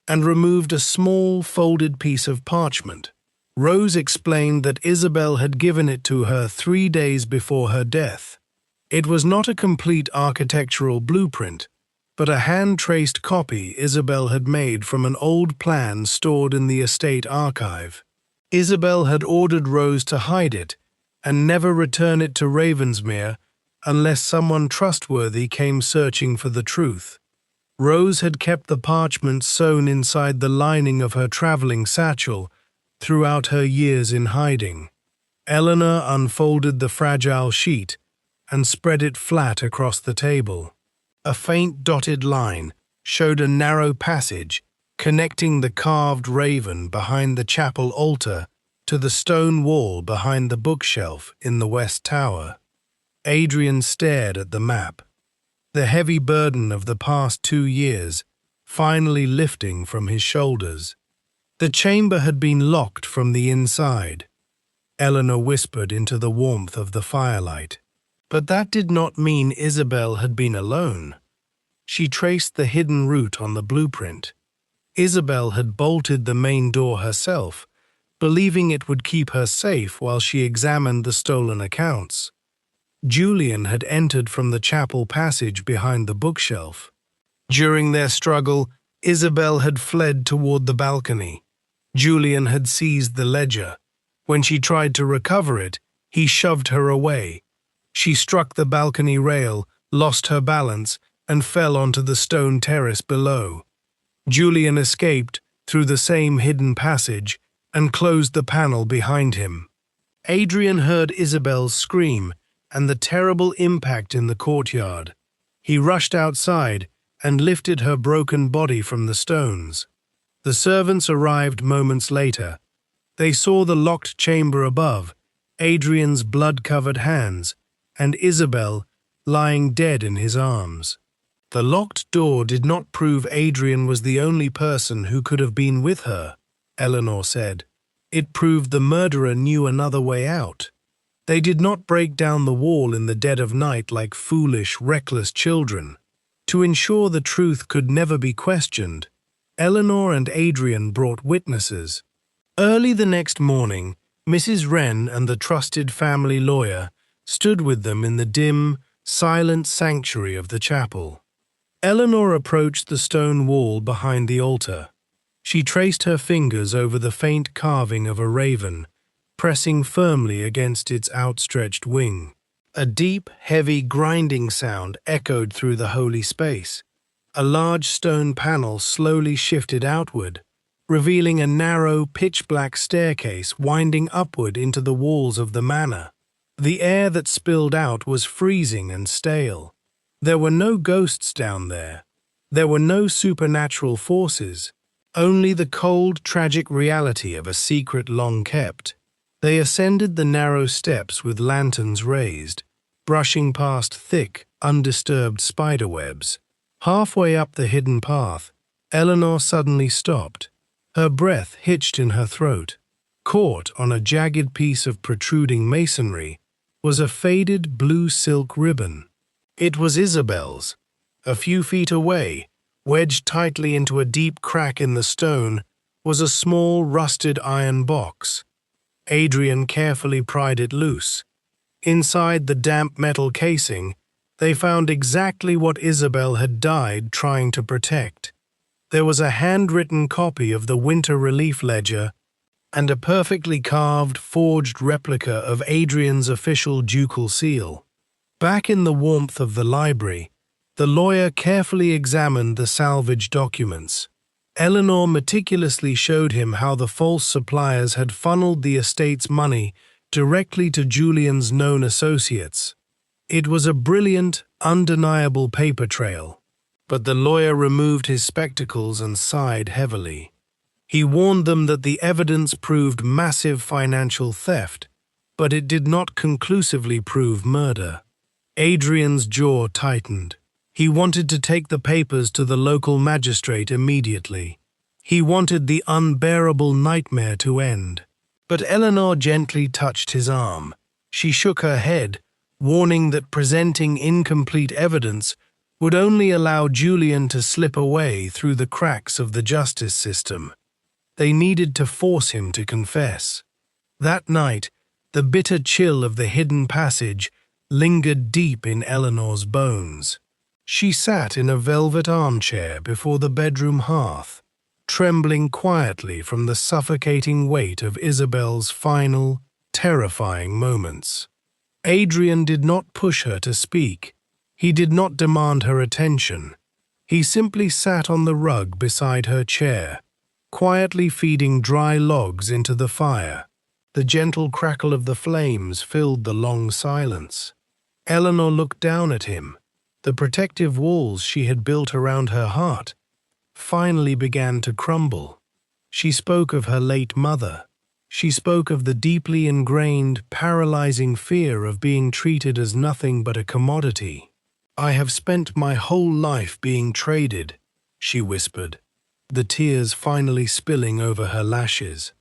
and removed a small, folded piece of parchment. Rose explained that Isabel had given it to her 3 days before her death. It was not a complete architectural blueprint, but a hand-traced copy Isabel had made from an old plan stored in the estate archive. Isabel had ordered Rose to hide it and never return it to Ravensmere unless someone trustworthy came searching for the truth. Rose had kept the parchment sewn inside the lining of her traveling satchel throughout her years in hiding. Eleanor unfolded the fragile sheet and spread it flat across the table. A faint dotted line showed a narrow passage connecting the carved raven behind the chapel altar to the stone wall behind the bookshelf in the west tower. Adrian stared at the map, the heavy burden of the past 2 years finally lifting from his shoulders. The chamber had been locked from the inside. Eleanor whispered into the warmth of the firelight. But that did not mean Isabel had been alone. She traced the hidden route on the blueprint. Isabel had bolted the main door herself, believing it would keep her safe while she examined the stolen accounts. Julian had entered from the chapel passage behind the bookshelf. During their struggle, Isabel had fled toward the balcony. Julian had seized the ledger. When she tried to recover it, he shoved her away. She struck the balcony rail, lost her balance, and fell onto the stone terrace below. Julian escaped through the same hidden passage and closed the panel behind him. Adrian heard Isabel's scream and the terrible impact in the courtyard. He rushed outside and lifted her broken body from the stones. The servants arrived moments later. They saw the locked chamber above, Adrian's blood-covered hands, and Isabel lying dead in his arms. The locked door did not prove Adrian was the only person who could have been with her, Eleanor said. It proved the murderer knew another way out. They did not break down the wall in the dead of night like foolish, reckless children. To ensure the truth could never be questioned, Eleanor and Adrian brought witnesses. Early the next morning, Mrs. Wren and the trusted family lawyer stood with them in the dim, silent sanctuary of the chapel. Eleanor approached the stone wall behind the altar. She traced her fingers over the faint carving of a raven, pressing firmly against its outstretched wing. A deep, heavy grinding sound echoed through the holy space. A large stone panel slowly shifted outward, revealing a narrow, pitch-black staircase winding upward into the walls of the manor. The air that spilled out was freezing and stale. There were no ghosts down there. There were no supernatural forces, only the cold, tragic reality of a secret long kept. They ascended the narrow steps with lanterns raised, brushing past thick, undisturbed spiderwebs. Halfway up the hidden path, Eleanor suddenly stopped. Her breath hitched in her throat. Caught on a jagged piece of protruding masonry was a faded blue silk ribbon. It was Isabel's. A few feet away, wedged tightly into a deep crack in the stone, was a small rusted iron box. Adrian carefully pried it loose. Inside the damp metal casing, they found exactly what Isabel had died trying to protect. There was a handwritten copy of the Winter Relief Ledger and a perfectly carved, forged replica of Adrian's official ducal seal. Back in the warmth of the library, the lawyer carefully examined the salvaged documents. Eleanor meticulously showed him how the false suppliers had funneled the estate's money directly to Julian's known associates. It was a brilliant, undeniable paper trail. But the lawyer removed his spectacles and sighed heavily. He warned them that the evidence proved massive financial theft, but it did not conclusively prove murder. Adrian's jaw tightened. He wanted to take the papers to the local magistrate immediately. He wanted the unbearable nightmare to end. But Eleanor gently touched his arm. She shook her head, warning that presenting incomplete evidence would only allow Julian to slip away through the cracks of the justice system. They needed to force him to confess. That night, the bitter chill of the hidden passage lingered deep in Eleanor's bones. She sat in a velvet armchair before the bedroom hearth, trembling quietly from the suffocating weight of Isabel's final, terrifying moments. Adrian did not push her to speak. He did not demand her attention. He simply sat on the rug beside her chair, quietly feeding dry logs into the fire. The gentle crackle of the flames filled the long silence. Eleanor looked down at him. The protective walls she had built around her heart finally began to crumble. She spoke of her late mother. She spoke of the deeply ingrained, paralyzing fear of being treated as nothing but a commodity. "I have spent my whole life being traded," she whispered, the tears finally spilling over her lashes.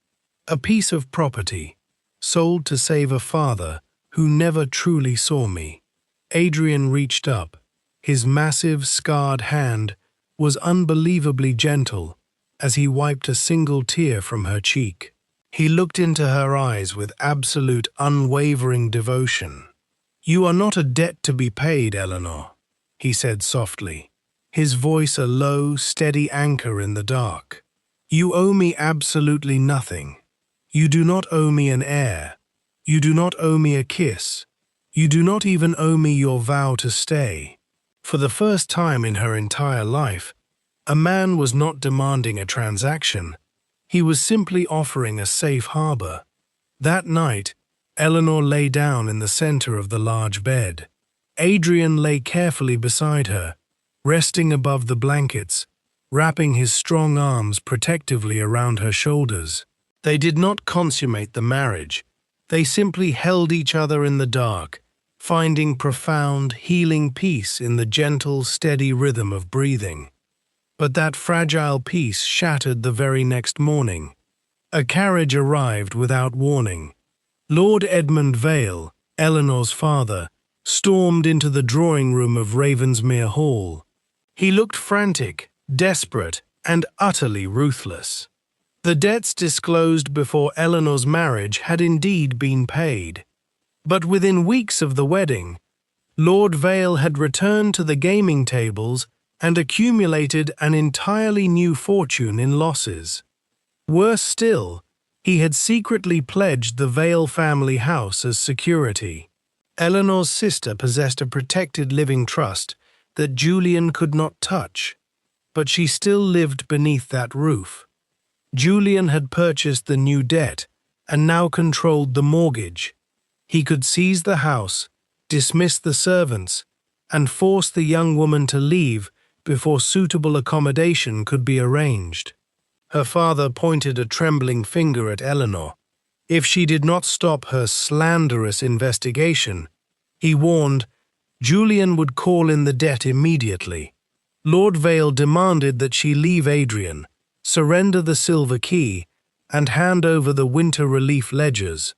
"A piece of property, sold to save a father who never truly saw me." Adrian reached up. His massive, scarred hand was unbelievably gentle as he wiped a single tear from her cheek. He looked into her eyes with absolute, unwavering devotion. "You are not a debt to be paid, Eleanor," he said softly, his voice a low, steady anchor in the dark. "You owe me absolutely nothing. You do not owe me an heir. You do not owe me a kiss. You do not even owe me your vow to stay." For the first time in her entire life, a man was not demanding a transaction. He was simply offering a safe harbor. That night, Eleanor lay down in the center of the large bed. Adrian lay carefully beside her, resting above the blankets, wrapping his strong arms protectively around her shoulders. They did not consummate the marriage. They simply held each other in the dark, finding profound, healing peace in the gentle, steady rhythm of breathing. But that fragile peace shattered the very next morning. A carriage arrived without warning. Lord Edmund Vale, Eleanor's father, stormed into the drawing room of Ravensmere Hall. He looked frantic, desperate, and utterly ruthless. The debts disclosed before Eleanor's marriage had indeed been paid. But within weeks of the wedding, Lord Vale had returned to the gaming tables and accumulated an entirely new fortune in losses. Worse still, he had secretly pledged the Vale family house as security. Eleanor's sister possessed a protected living trust that Julian could not touch, but she still lived beneath that roof. Julian had purchased the new debt and now controlled the mortgage. He could seize the house, dismiss the servants, and force the young woman to leave before suitable accommodation could be arranged. Her father pointed a trembling finger at Eleanor. If she did not stop her slanderous investigation, he warned, Julian would call in the debt immediately. Lord Vale demanded that she leave Adrian, surrender the silver key, and hand over the winter relief ledgers.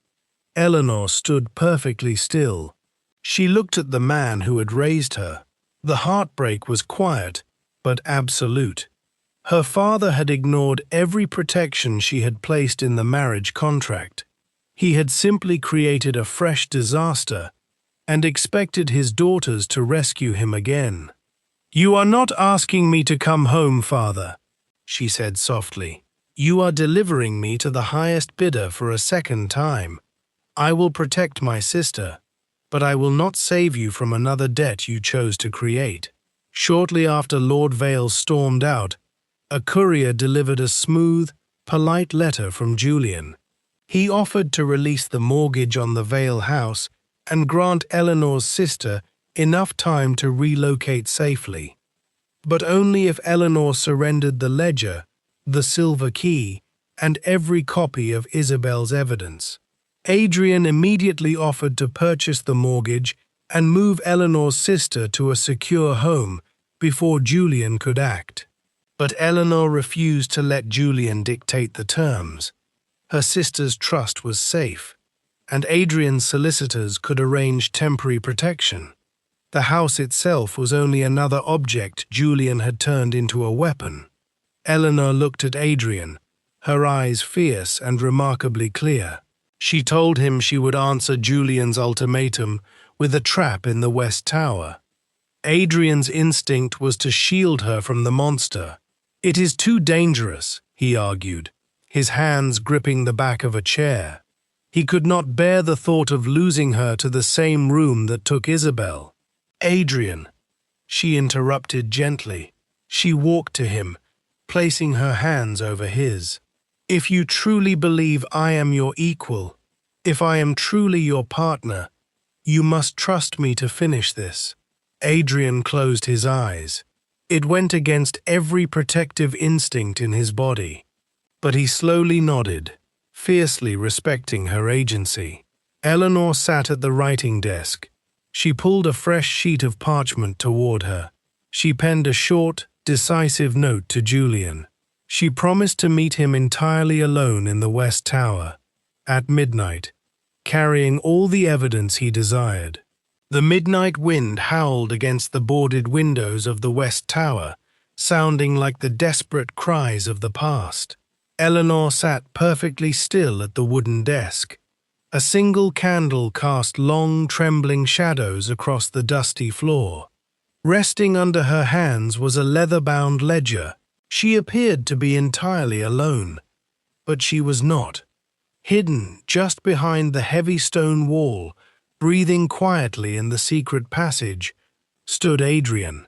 Eleanor stood perfectly still. She looked at the man who had raised her. The heartbreak was quiet, but absolute. Her father had ignored every protection she had placed in the marriage contract. He had simply created a fresh disaster and expected his daughters to rescue him again. "You are not asking me to come home, father," she said softly. "You are delivering me to the highest bidder for a second time. I will protect my sister, but I will not save you from another debt you chose to create." Shortly after Lord Vale stormed out, a courier delivered a smooth, polite letter from Julian. He offered to release the mortgage on the Vale house and grant Eleanor's sister enough time to relocate safely. But only if Eleanor surrendered the ledger, the silver key, and every copy of Isabel's evidence. Adrian immediately offered to purchase the mortgage and move Eleanor's sister to a secure home before Julian could act. But Eleanor refused to let Julian dictate the terms. Her sister's trust was safe, and Adrian's solicitors could arrange temporary protection. The house itself was only another object Julian had turned into a weapon. Eleanor looked at Adrian, her eyes fierce and remarkably clear. She told him she would answer Julian's ultimatum with a trap in the West Tower. Adrian's instinct was to shield her from the monster. "It is too dangerous," he argued, his hands gripping the back of a chair. He could not bear the thought of losing her to the same room that took Isabel. "Adrian," she interrupted gently. She walked to him, placing her hands over his. "If you truly believe I am your equal, if I am truly your partner, you must trust me to finish this." Adrian closed his eyes. It went against every protective instinct in his body. But he slowly nodded, fiercely respecting her agency. Eleanor sat at the writing desk. She pulled a fresh sheet of parchment toward her. She penned a short, decisive note to Julian. She promised to meet him entirely alone in the West Tower, at midnight, carrying all the evidence he desired. The midnight wind howled against the boarded windows of the West Tower, sounding like the desperate cries of the past. Eleanor sat perfectly still at the wooden desk. A single candle cast long, trembling shadows across the dusty floor. Resting under her hands was a leather-bound ledger. She appeared to be entirely alone, but she was not. Hidden just behind the heavy stone wall, breathing quietly in the secret passage, stood Adrian.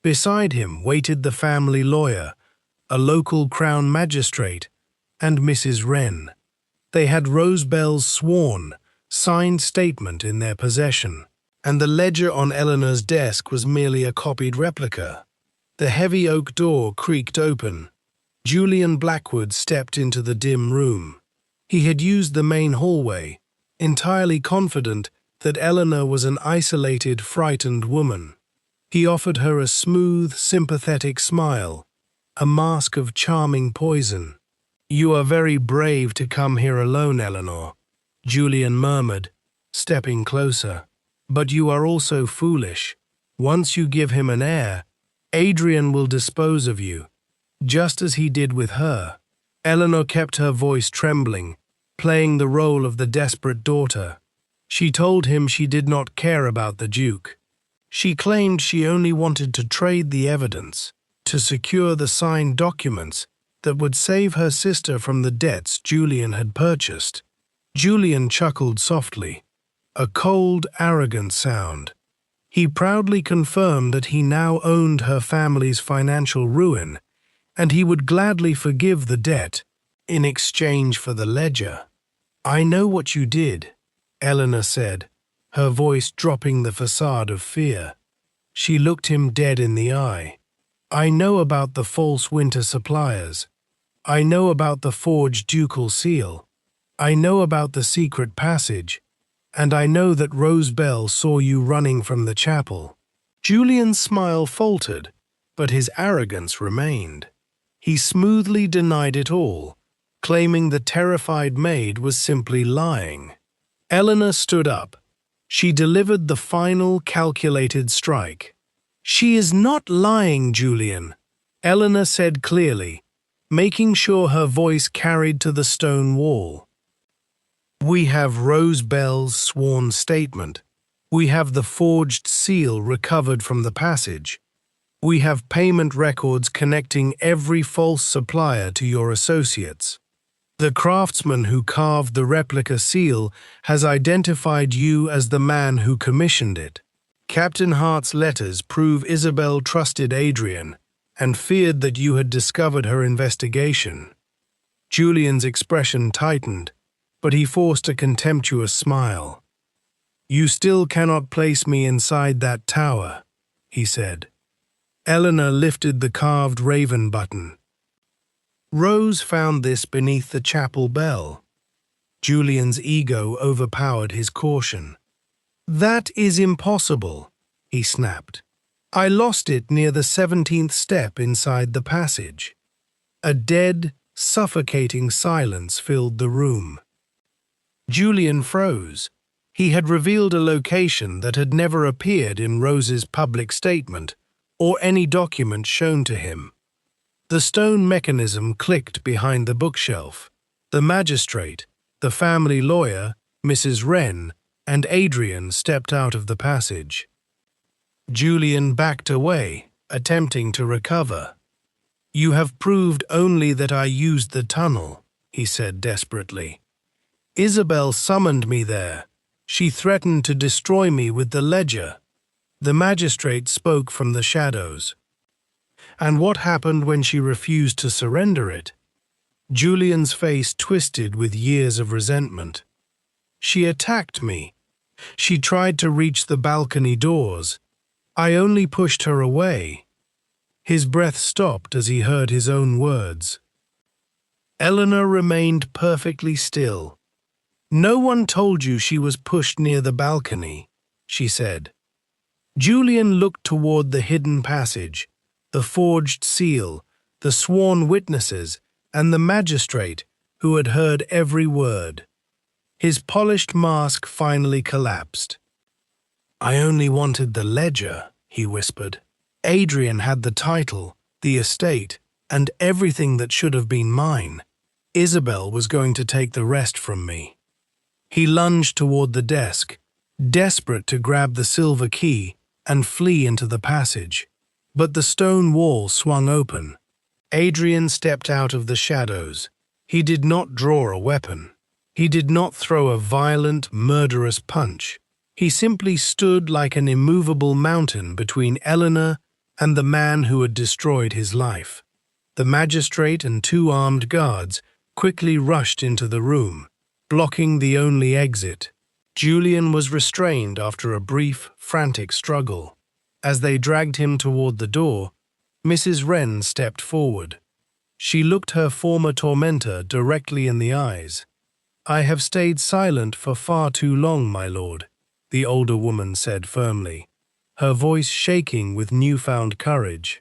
Beside him waited the family lawyer, a local crown magistrate, and Mrs. Wren. They had Rosebell's sworn, signed statement in their possession, and the ledger on Eleanor's desk was merely a copied replica. The heavy oak door creaked open. Julian Blackwood stepped into the dim room. He had used the main hallway, entirely confident that Eleanor was an isolated, frightened woman. He offered her a smooth, sympathetic smile, a mask of charming poison. "You are very brave to come here alone, Eleanor," Julian murmured, stepping closer. "But you are also foolish. Once you give him an heir, Adrian will dispose of you, just as he did with her." Eleanor kept her voice trembling, playing the role of the desperate daughter. She told him she did not care about the Duke. She claimed she only wanted to trade the evidence, to secure the signed documents that would save her sister from the debts Julian had purchased. Julian chuckled softly, a cold, arrogant sound. He proudly confirmed that he now owned her family's financial ruin, and he would gladly forgive the debt in exchange for the ledger. "I know what you did," Eleanor said, her voice dropping the facade of fear. She looked him dead in the eye. "I know about the false winter suppliers. I know about the forged ducal seal. I know about the secret passage. And I know that Rosebell saw you running from the chapel." Julian's smile faltered, but his arrogance remained. He smoothly denied it all, claiming the terrified maid was simply lying. Eleanor stood up. She delivered the final, calculated strike. "She is not lying, Julian," Eleanor said clearly, making sure her voice carried to the stone wall. "We have Rosebell's sworn statement. We have the forged seal recovered from the passage. We have payment records connecting every false supplier to your associates. The craftsman who carved the replica seal has identified you as the man who commissioned it. Captain Hart's letters prove Isabel trusted Adrian and feared that you had discovered her investigation." Julian's expression tightened, but he forced a contemptuous smile. "You still cannot place me inside that tower," he said. Eleanor lifted the carved raven button. Rose found this beneath the chapel bell. Julian's ego overpowered his caution. "That is impossible," he snapped. "I lost it near the 17th step inside the passage." A dead, suffocating silence filled the room. Julian froze. He had revealed a location that had never appeared in Rose's public statement or any document shown to him. The stone mechanism clicked behind the bookshelf. The magistrate, the family lawyer, Mrs. Wren, and Adrian stepped out of the passage. Julian backed away, attempting to recover. "You have proved only that I used the tunnel," he said desperately. "Isabel summoned me there. She threatened to destroy me with the ledger." The magistrate spoke from the shadows. "And what happened when she refused to surrender it?" Julian's face twisted with years of resentment. "She attacked me. She tried to reach the balcony doors. I only pushed her away." His breath stopped as he heard his own words. Eleanor remained perfectly still. "No one told you she was pushed near the balcony," she said. Julian looked toward the hidden passage, the forged seal, the sworn witnesses, and the magistrate who had heard every word. His polished mask finally collapsed. "I only wanted the ledger," he whispered. "Adrian had the title, the estate, and everything that should have been mine. Isabel was going to take the rest from me. He lunged toward the desk, desperate to grab the silver key and flee into the passage. But the stone wall swung open. Adrian stepped out of the shadows. He did not draw a weapon. He did not throw a violent, murderous punch. He simply stood like an immovable mountain between Eleanor and the man who had destroyed his life. The magistrate and 2 armed guards quickly rushed into the room, blocking the only exit. Julian was restrained after a brief, frantic struggle. As they dragged him toward the door, Mrs. Wren stepped forward. She looked her former tormentor directly in the eyes. "I have stayed silent for far too long, my lord," the older woman said firmly, her voice shaking with newfound courage.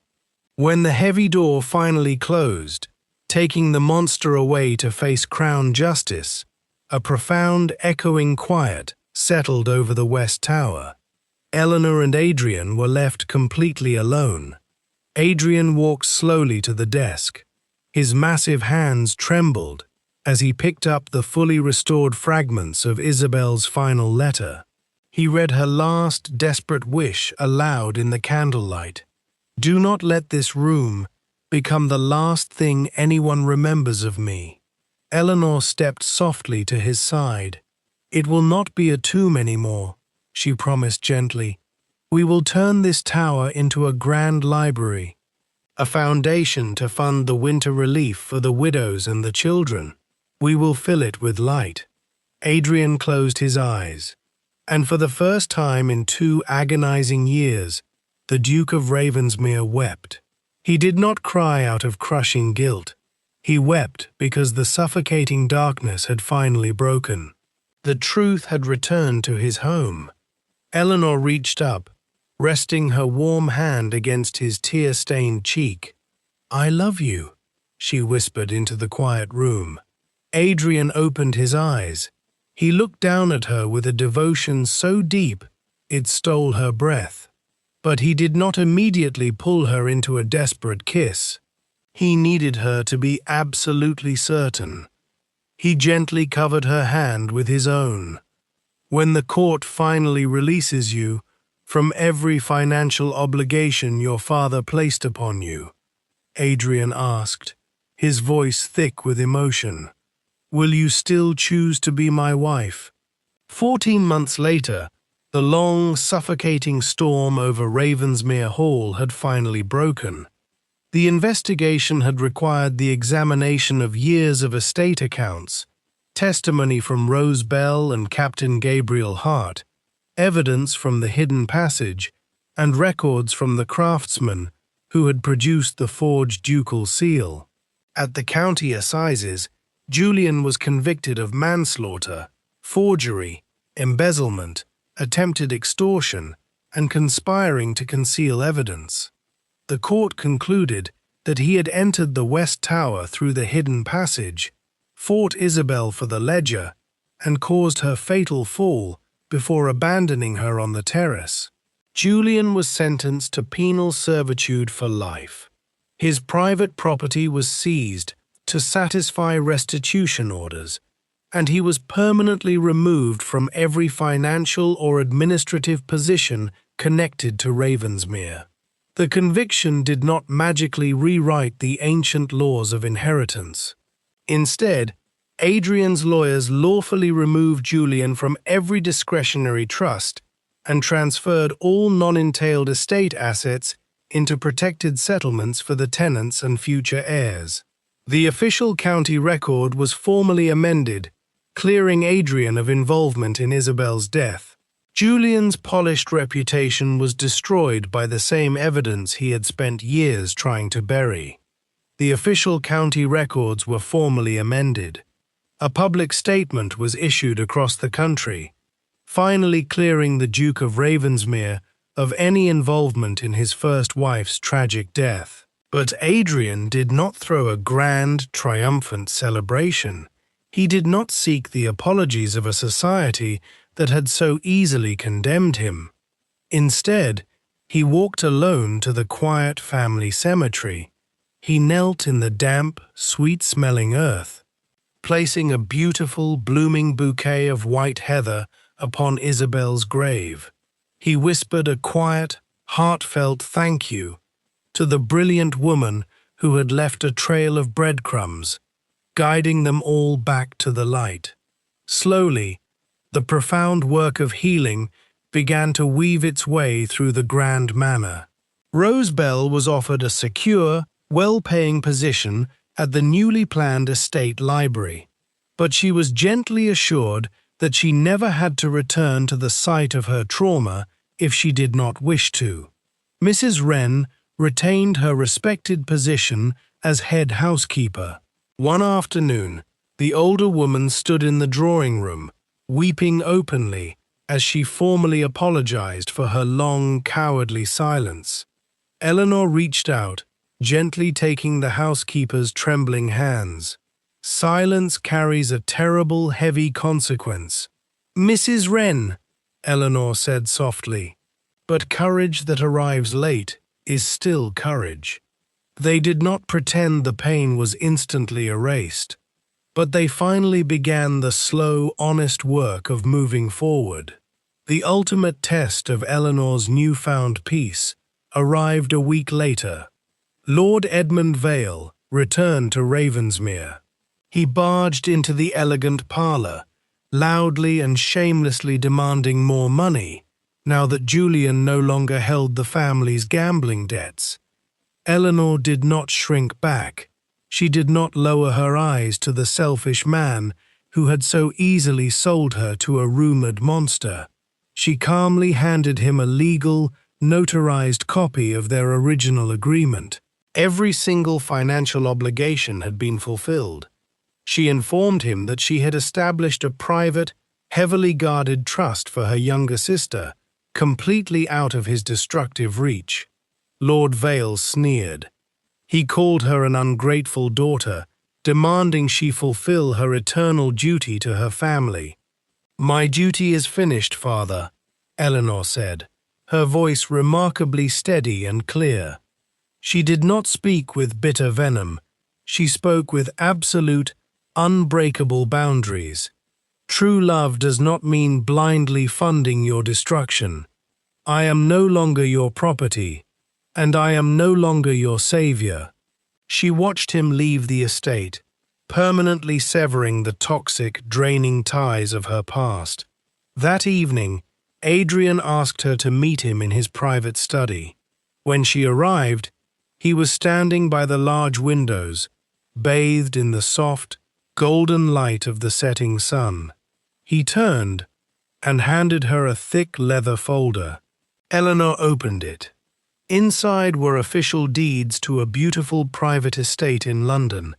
When the heavy door finally closed, taking the monster away to face Crown Justice, a profound, echoing quiet settled over the West Tower. Eleanor and Adrian were left completely alone. Adrian walked slowly to the desk. His massive hands trembled as he picked up the fully restored fragments of Isabel's final letter. He read her last desperate wish aloud in the candlelight. "Do not let this room become the last thing anyone remembers of me." Eleanor stepped softly to his side. "It will not be a tomb anymore," she promised gently. "We will turn this tower into a grand library, a foundation to fund the winter relief for the widows and the children. We will fill it with light." Adrian closed his eyes, and for the first time in 2 agonizing years, the Duke of Ravensmere wept. He did not cry out of crushing guilt. He wept because the suffocating darkness had finally broken. The truth had returned to his home. Eleanor reached up, resting her warm hand against his tear-stained cheek. "I love you," she whispered into the quiet room. Adrian opened his eyes. He looked down at her with a devotion so deep it stole her breath. But he did not immediately pull her into a desperate kiss. He needed her to be absolutely certain. He gently covered her hand with his own. "When the court finally releases you from every financial obligation your father placed upon you," Adrian asked, his voice thick with emotion, "will you still choose to be my wife?" 14 months later, the long, suffocating storm over Ravensmere Hall had finally broken. The investigation had required the examination of years of estate accounts, testimony from Rose Bell and Captain Gabriel Hart, evidence from the hidden passage, and records from the craftsman who had produced the forged ducal seal. At the county assizes, Julian was convicted of manslaughter, forgery, embezzlement, attempted extortion, and conspiring to conceal evidence. The court concluded that he had entered the West Tower through the hidden passage, fought Isabel for the ledger, and caused her fatal fall before abandoning her on the terrace. Julian was sentenced to penal servitude for life. His private property was seized to satisfy restitution orders, and he was permanently removed from every financial or administrative position connected to Ravensmere. The conviction did not magically rewrite the ancient laws of inheritance. Instead, Adrian's lawyers lawfully removed Julian from every discretionary trust and transferred all non-entailed estate assets into protected settlements for the tenants and future heirs. The official county record was formally amended, clearing Adrian of involvement in Isabel's death. Julian's polished reputation was destroyed by the same evidence he had spent years trying to bury. The official county records were formally amended. A public statement was issued across the country, finally clearing the Duke of Ravensmere of any involvement in his first wife's tragic death. But Adrian did not throw a grand, triumphant celebration. He did not seek the apologies of a society that had so easily condemned him. Instead, he walked alone to the quiet family cemetery. He knelt in the damp, sweet-smelling earth, placing a beautiful, blooming bouquet of white heather upon Isabel's grave. He whispered a quiet, heartfelt thank you to the brilliant woman who had left a trail of breadcrumbs, guiding them all back to the light. Slowly, the profound work of healing began to weave its way through the grand manor. Rosebell was offered a secure, well-paying position at the newly planned estate library, but she was gently assured that she never had to return to the site of her trauma if she did not wish to. Mrs. Wren retained her respected position as head housekeeper. One afternoon, the older woman stood in the drawing room, weeping openly as she formally apologized for her long, cowardly silence. Eleanor reached out, gently taking the housekeeper's trembling hands. Silence carries a terrible, heavy consequence. "Mrs. Wren," Eleanor said softly, "but courage that arrives late is still courage." They did not pretend the pain was instantly erased, but they finally began the slow, honest work of moving forward. The ultimate test of Eleanor's newfound peace arrived a week later. Lord Edmund Vale returned to Ravensmere. He barged into the elegant parlour, loudly and shamelessly demanding more money, now that Julian no longer held the family's gambling debts. Eleanor did not shrink back. She did not lower her eyes to the selfish man who had so easily sold her to a rumoured monster. She calmly handed him a legal, notarized copy of their original agreement. Every single financial obligation had been fulfilled. She informed him that she had established a private, heavily guarded trust for her younger sister, completely out of his destructive reach. Lord Vale sneered. He called her an ungrateful daughter, demanding she fulfill her eternal duty to her family. "My duty is finished, father," Eleanor said, her voice remarkably steady and clear. She did not speak with bitter venom. She spoke with absolute, unbreakable boundaries. True love does not mean blindly funding your destruction. I am no longer your property, and I am no longer your savior. She watched him leave the estate, permanently severing the toxic, draining ties of her past. That evening, Adrian asked her to meet him in his private study. When she arrived, he was standing by the large windows, bathed in the soft, golden light of the setting sun. He turned and handed her a thick leather folder. Eleanor opened it. Inside were official deeds to a beautiful private estate in London,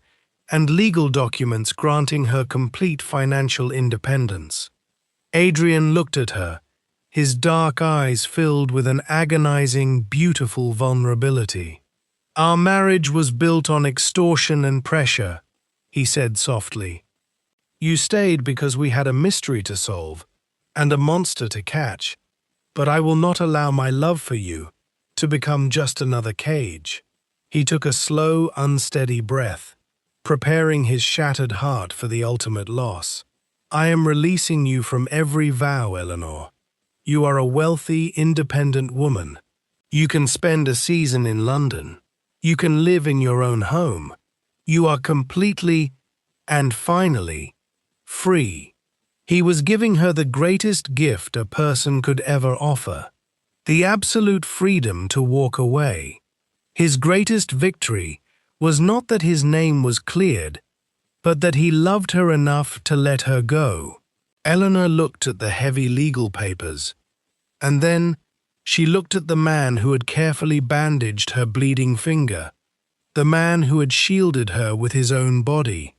and legal documents granting her complete financial independence. Adrian looked at her, his dark eyes filled with an agonizing, beautiful vulnerability. "Our marriage was built on extortion and pressure," he said softly. "You stayed because we had a mystery to solve and a monster to catch, but I will not allow my love for you to become just another cage." He took a slow, unsteady breath, preparing his shattered heart for the ultimate loss. "I am releasing you from every vow, Eleanor. You are a wealthy, independent woman. You can spend a season in London. You can live in your own home. You are completely, and finally, free." He was giving her the greatest gift a person could ever offer, the absolute freedom to walk away. His greatest victory was not that his name was cleared, but that he loved her enough to let her go. Eleanor looked at the heavy legal papers, and then she looked at the man who had carefully bandaged her bleeding finger, the man who had shielded her with his own body,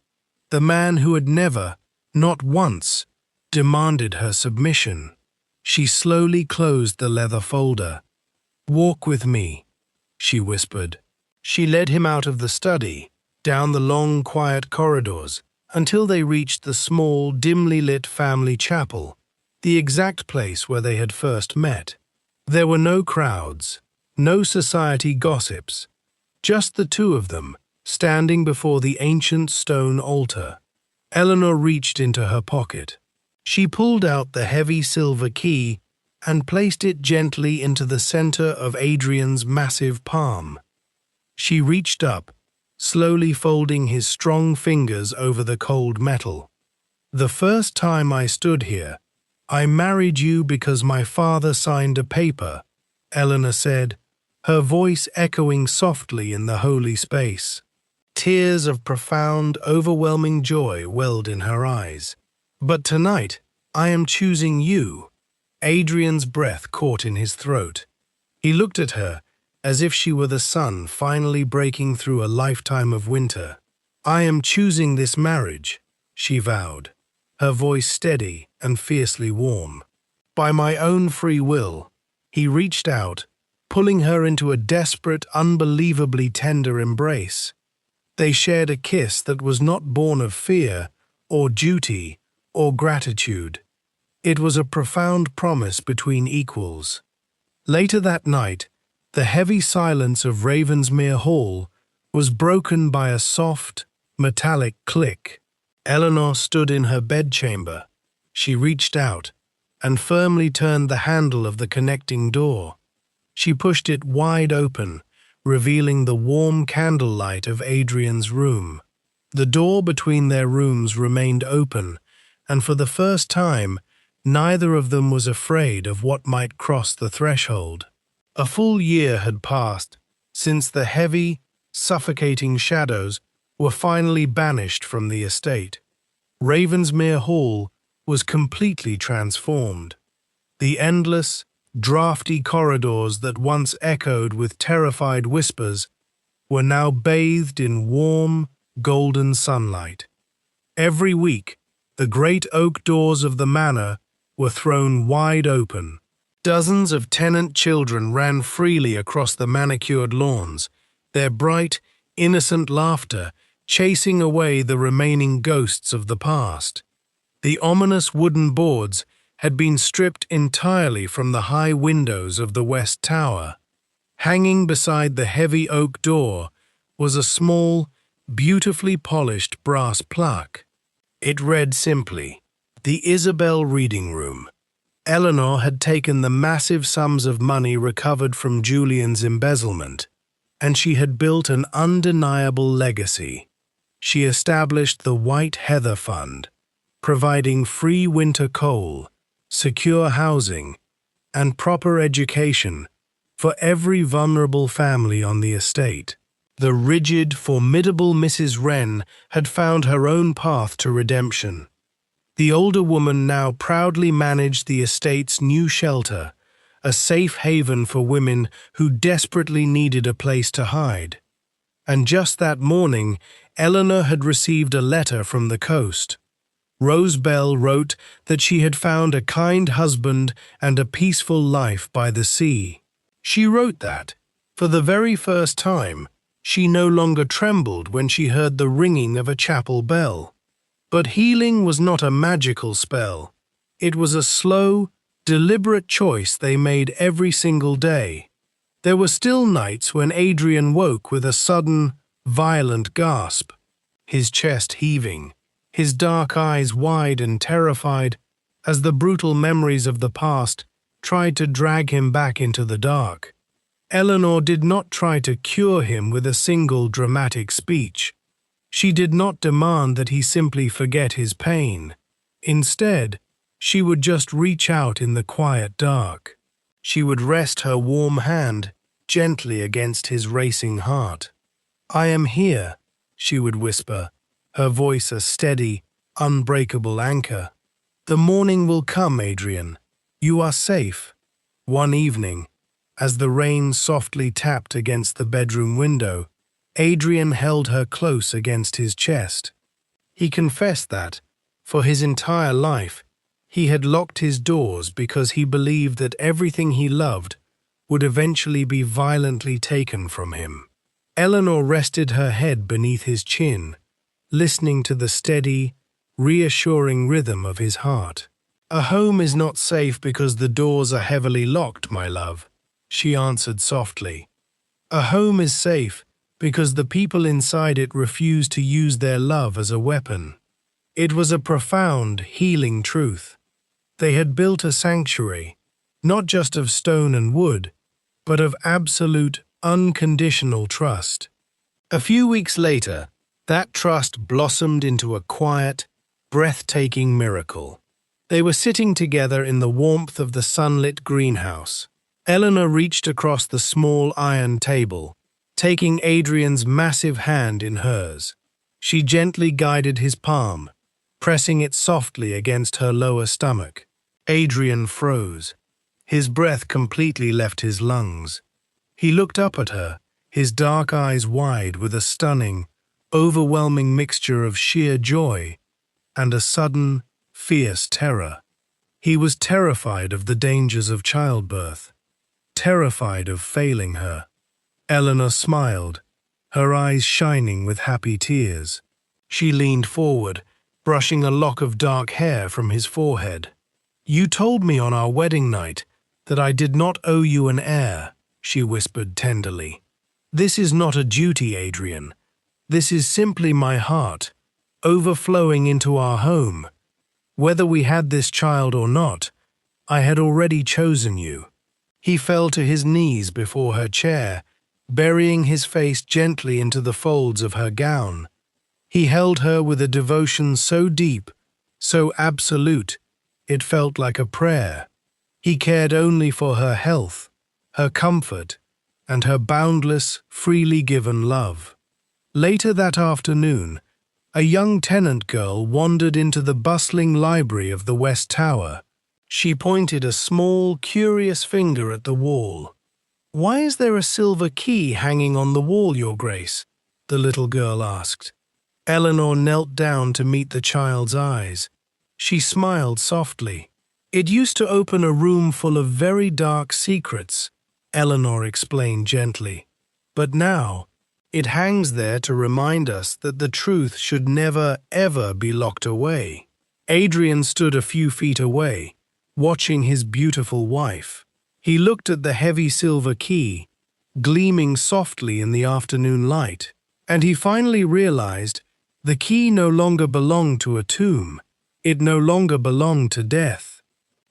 the man who had never, not once, demanded her submission. She slowly closed the leather folder. "Walk with me," she whispered. She led him out of the study, down the long, quiet corridors, until they reached the small, dimly lit family chapel, the exact place where they had first met. There were no crowds, no society gossips, just the two of them, standing before the ancient stone altar. Eleanor reached into her pocket. She pulled out the heavy silver key and placed it gently into the center of Adrian's massive palm. She reached up, slowly folding his strong fingers over the cold metal. "The first time I stood here, I married you because my father signed a paper," Eleanor said, her voice echoing softly in the holy space. Tears of profound, overwhelming joy welled in her eyes. "But tonight, I am choosing you." Adrian's breath caught in his throat. He looked at her as if she were the sun finally breaking through a lifetime of winter. "I am choosing this marriage," she vowed, her voice steady and fiercely warm. "By my own free will." He reached out, pulling her into a desperate, unbelievably tender embrace. They shared a kiss that was not born of fear, or duty, or gratitude. It was a profound promise between equals. Later that night, the heavy silence of Ravensmere Hall was broken by a soft, metallic click. Eleanor stood in her bedchamber. She reached out and firmly turned the handle of the connecting door. She pushed it wide open, revealing the warm candlelight of Adrian's room. The door between their rooms remained open, and for the first time, neither of them was afraid of what might cross the threshold. A full year had passed since the heavy, suffocating shadows were finally banished from the estate. Ravensmere Hall was completely transformed. The endless, drafty corridors that once echoed with terrified whispers were now bathed in warm, golden sunlight. Every week, the great oak doors of the manor were thrown wide open. Dozens of tenant children ran freely across the manicured lawns, their bright, innocent laughter chasing away the remaining ghosts of the past. The ominous wooden boards had been stripped entirely from the high windows of the West Tower. Hanging beside the heavy oak door was a small, beautifully polished brass plaque. It read simply, "The Isabel Reading Room." Eleanor had taken the massive sums of money recovered from Julian's embezzlement, and she had built an undeniable legacy. She established the White Heather Fund, providing free winter coal, secure housing, and proper education for every vulnerable family on the estate. The rigid, formidable Mrs. Wren had found her own path to redemption. The older woman now proudly managed the estate's new shelter, a safe haven for women who desperately needed a place to hide. And just that morning, Eleanor had received a letter from the coast. Rose Bell wrote that she had found a kind husband and a peaceful life by the sea. She wrote that, for the very first time, she no longer trembled when she heard the ringing of a chapel bell. But healing was not a magical spell. It was a slow, deliberate choice they made every single day. There were still nights when Adrian woke with a sudden, violent gasp, his chest heaving, his dark eyes wide and terrified as the brutal memories of the past tried to drag him back into the dark. Eleanor did not try to cure him with a single dramatic speech. She did not demand that he simply forget his pain. Instead, she would just reach out in the quiet dark. She would rest her warm hand gently against his racing heart. "I am here," she would whisper, her voice a steady, unbreakable anchor. "The morning will come, Adrian. You are safe." One evening, as the rain softly tapped against the bedroom window, Adrian held her close against his chest. He confessed that, for his entire life, he had locked his doors because he believed that everything he loved would eventually be violently taken from him. Eleanor rested her head beneath his chin, listening to the steady, reassuring rhythm of his heart. "A home is not safe because the doors are heavily locked, my love," she answered softly. "A home is safe because the people inside it refuse to use their love as a weapon." It was a profound, healing truth. They had built a sanctuary, not just of stone and wood, but of absolute, unconditional trust. A few weeks later, that trust blossomed into a quiet, breathtaking miracle. They were sitting together in the warmth of the sunlit greenhouse. Eleanor reached across the small iron table, taking Adrian's massive hand in hers. She gently guided his palm, pressing it softly against her lower stomach. Adrian froze. His breath completely left his lungs. He looked up at her, his dark eyes wide with a stunning, overwhelming mixture of sheer joy and a sudden, fierce terror. He was terrified of the dangers of childbirth, terrified of failing her. Eleanor smiled, her eyes shining with happy tears. She leaned forward, brushing a lock of dark hair from his forehead. "You told me on our wedding night that I did not owe you an heir," she whispered tenderly. "This is not a duty, Adrian. This is simply my heart, overflowing into our home. Whether we had this child or not, I had already chosen you." He fell to his knees before her chair, burying his face gently into the folds of her gown. He held her with a devotion so deep, so absolute, it felt like a prayer. He cared only for her health, her comfort, and her boundless, freely given love. Later that afternoon, a young tenant girl wandered into the bustling library of the West Tower. She pointed a small, curious finger at the wall. "Why is there a silver key hanging on the wall, Your Grace?" the little girl asked. Eleanor knelt down to meet the child's eyes. She smiled softly. "It used to open a room full of very dark secrets," Eleanor explained gently. "But now, it hangs there to remind us that the truth should never, ever be locked away." Adrian stood a few feet away, watching his beautiful wife. He looked at the heavy silver key, gleaming softly in the afternoon light, and he finally realized the key no longer belonged to a tomb. It no longer belonged to death.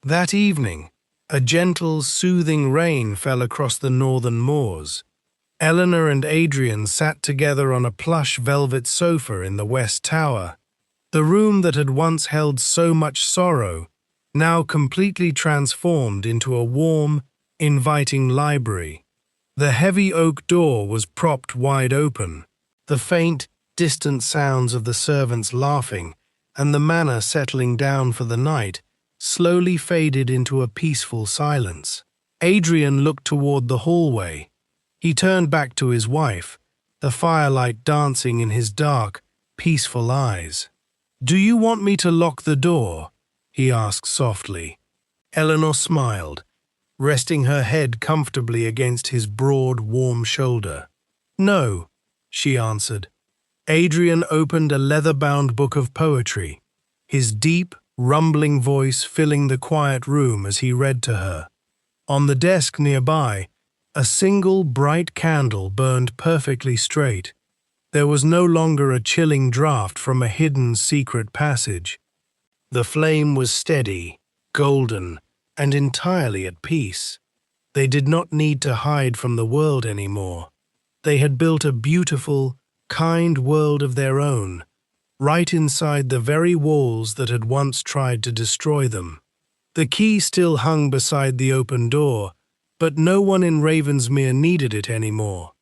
That evening, a gentle, soothing rain fell across the northern moors. Eleanor and Adrian sat together on a plush velvet sofa in the West Tower. The room that had once held so much sorrow, now completely transformed into a warm, inviting library. The heavy oak door was propped wide open. The faint, distant sounds of the servants laughing and the manor settling down for the night slowly faded into a peaceful silence. Adrian looked toward the hallway. He turned back to his wife, the firelight dancing in his dark, peaceful eyes. "Do you want me to lock the door?" he asked softly. Eleanor smiled, resting her head comfortably against his broad, warm shoulder. "No," she answered. Adrian opened a leather-bound book of poetry, his deep, rumbling voice filling the quiet room as he read to her. On the desk nearby, a single bright candle burned perfectly straight. There was no longer a chilling draft from a hidden secret passage. The flame was steady, golden, and entirely at peace. They did not need to hide from the world anymore. They had built a beautiful, kind world of their own, right inside the very walls that had once tried to destroy them. The key still hung beside the open door, but no one in Ravensmere needed it anymore.